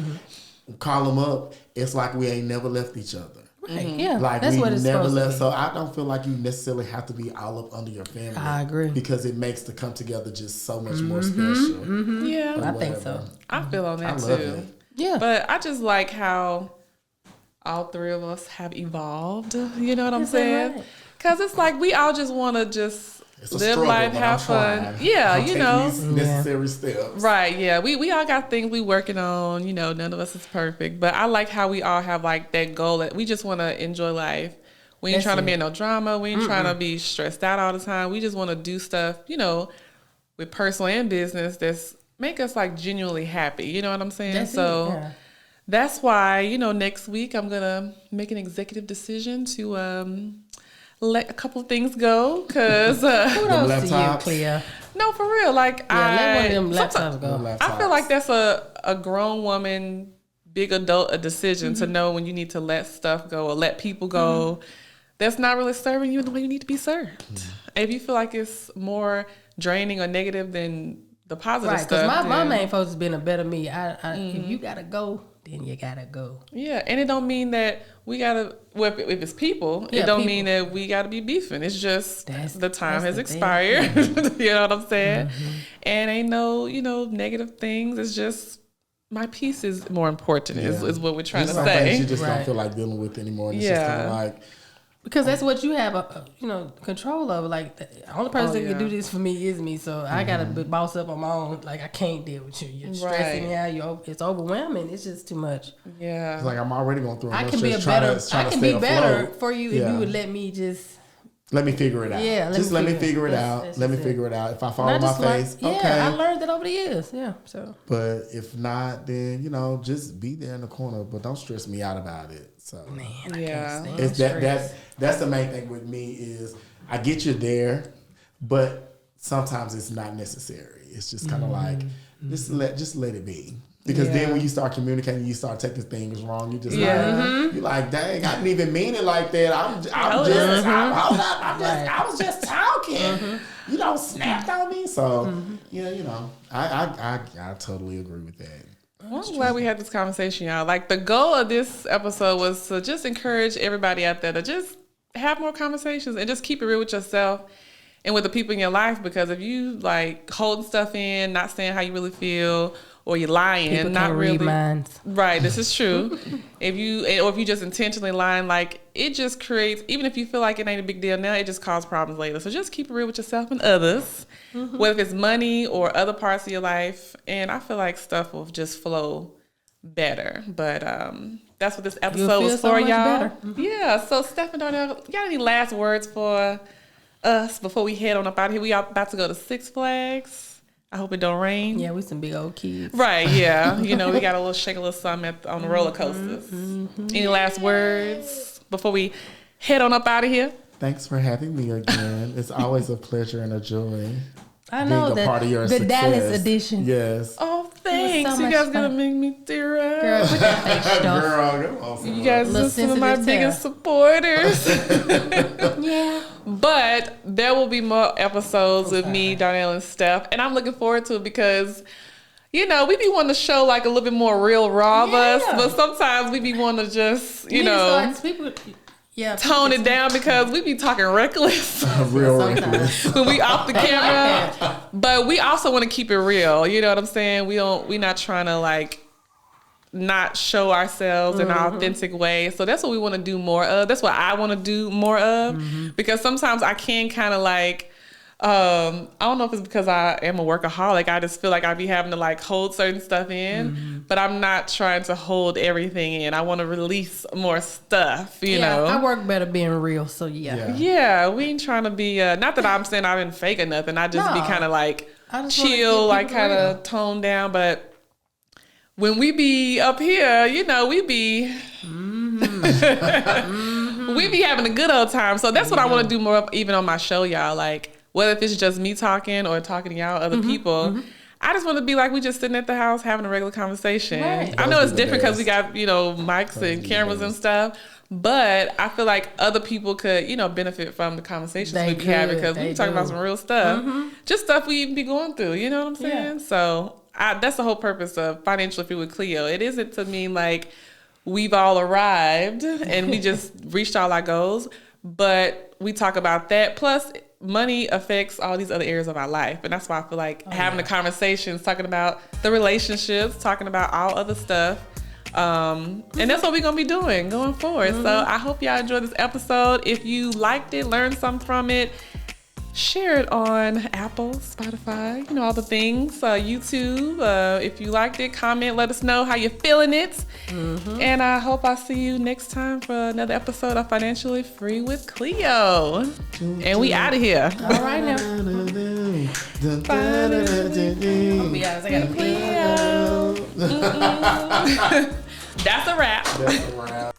Call them up, it's like we ain't never left each other. Right. Yeah, Like that's we what it's never supposed left. to be. So I don't feel like you necessarily have to be all up under your family. I agree. Because it makes the come together just so much more special. yeah, I think so. Whatever. I feel on that I love too. it. Yeah. But I just like how all three of us have evolved. You know what I'm Is that saying? right? Because it's like we all just want to just It's a live struggle, life, but have I'm fun. trying. Yeah, I'm you taking know. these necessary steps. Right, yeah. We all got things we working on. You know, none of us is perfect. But I like how we all have like that goal that we just want to enjoy life. We ain't That's trying to it. be in no drama. We ain't trying to be stressed out all the time. We just want to do stuff, with personal and business that's make us like genuinely happy. You know what I'm saying? That's it, so yeah. that's why, next week I'm going to make an executive decision to let a couple of things go. Because, Kudos to you, laptops. Clea. no, for real. Like, Yeah, let one of them sometimes- laptops go. No I feel laptops. like that's a grown woman, big adult, a decision to know when you need to let stuff go or let people go. That's not really serving you in the way you need to be served. If you feel like it's more draining or negative than the positive Right, because stuff, my then- main focus is being a better me. If you gotta go, then then you gotta go. Yeah, and it don't mean that we gotta. Well, if it's people, Yeah, it don't people. mean that we gotta be beefing. It's just the time has the expired. You know what I'm saying? And ain't no, negative things. It's just my peace is more important. Is what we're trying to some things say. you just don't Right. feel like dealing with anymore. It's just kind of like. Because that's what you have, control of. Like, the only person that can do this for me is me. So I gotta boss up on my own. Like, I can't deal with you. You're stressing me out. It's overwhelming. It's just too much. Yeah. It's like I'm already going through. I can be better for you if you would let me just. Let me figure it out. Yeah, let me figure it out. Let me figure it out. If I fall on my face, okay. I learned that over the years. Yeah. So. But if not, then just be there in the corner. But don't stress me out about it. So. Man, I Yeah. can't It's stand that's the main thing with me is I get you there, but sometimes it's not necessary. It's just kind of like just let it be. Because then when you start communicating, you start taking things wrong. You just like you're like, dang, I didn't even mean it like that. I was just talking. You don't snapped on me. So I totally agree with that. Well, I'm glad we had this conversation, y'all. Like, the goal of this episode was to just encourage everybody out there to just have more conversations and just keep it real with yourself and with the people in your life. Because if you like holding stuff in, not saying how you really feel, or you're lying, People not can't really. read minds. Right, this is true. If you just intentionally lying, like, it just creates, even if you feel like it ain't a big deal now, it just causes problems later. So just keep it real with yourself and others, whether it's money or other parts of your life. And I feel like stuff will just flow better. But that's what this episode was for, y'all. Yeah. So Steph and Darnell, you got any last words for us before we head on up out of here? We are about to go to Six Flags. I hope it don't rain. Yeah, we some big old kids. Right, yeah. We got a little something on the roller coasters. Any last words before we head on up out of here? Thanks for having me again. It's always a pleasure and a joy. I know being a part of your the success. Dallas edition. Yes. Oh, thanks. so You much guys fun. gonna make me tear up. Girl, put that face stuff. Girl, come on. You guys are some of my sensitive biggest supporters. Yeah. But there will be more episodes with me, Darnell, and Steph. And I'm looking forward to it because, we be wanting to show like a little bit more real raw of us. But sometimes we be wanting to just, tone it down because we be talking reckless. Real reckless. When we off the camera. But we also want to keep it real. You know what I'm saying? We not trying to like not show ourselves in an authentic way. So that's what we want to do more of. That's what I want to do more of. Because sometimes I can kind of like, I don't know if it's because I am a workaholic. I just feel like I be having to like hold certain stuff in, but I'm not trying to hold everything in. I want to release more stuff, you know. I work better being real, so yeah. Yeah, we ain't trying to be, not that I'm saying I've been fake or nothing. I just be kind of like chill, like kind of toned down, but when we be up here, we be we be having a good old time. So that's what I want to do more of, even on my show, y'all. Like, whether if it's just me talking or talking to y'all, other people, I just want to be like we just sitting at the house having a regular conversation. Right. I know it's different because we got, mics and cameras and stuff. But I feel like other people could, benefit from the conversations we be having because we talking about some real stuff. Just stuff we even be going through, you know what I'm saying? Yeah. So that's the whole purpose of Financially Free with Cleo. It isn't to mean like we've all arrived and we just reached all our goals, but we talk about that. Plus, money affects all these other areas of our life. And that's why I feel like having the conversations, talking about the relationships, talking about all other stuff. And that's what we're going to be doing going forward. So I hope y'all enjoyed this episode. If you liked it, learned something from it, share it on Apple, Spotify, all the things, YouTube. If you liked it, comment, let us know how you're feeling it. And I hope I see you next time for another episode of Financially Free with Cleo. And we out of here. All right now. I'll be honest, I got a Cleo. That's a wrap. That's a wrap.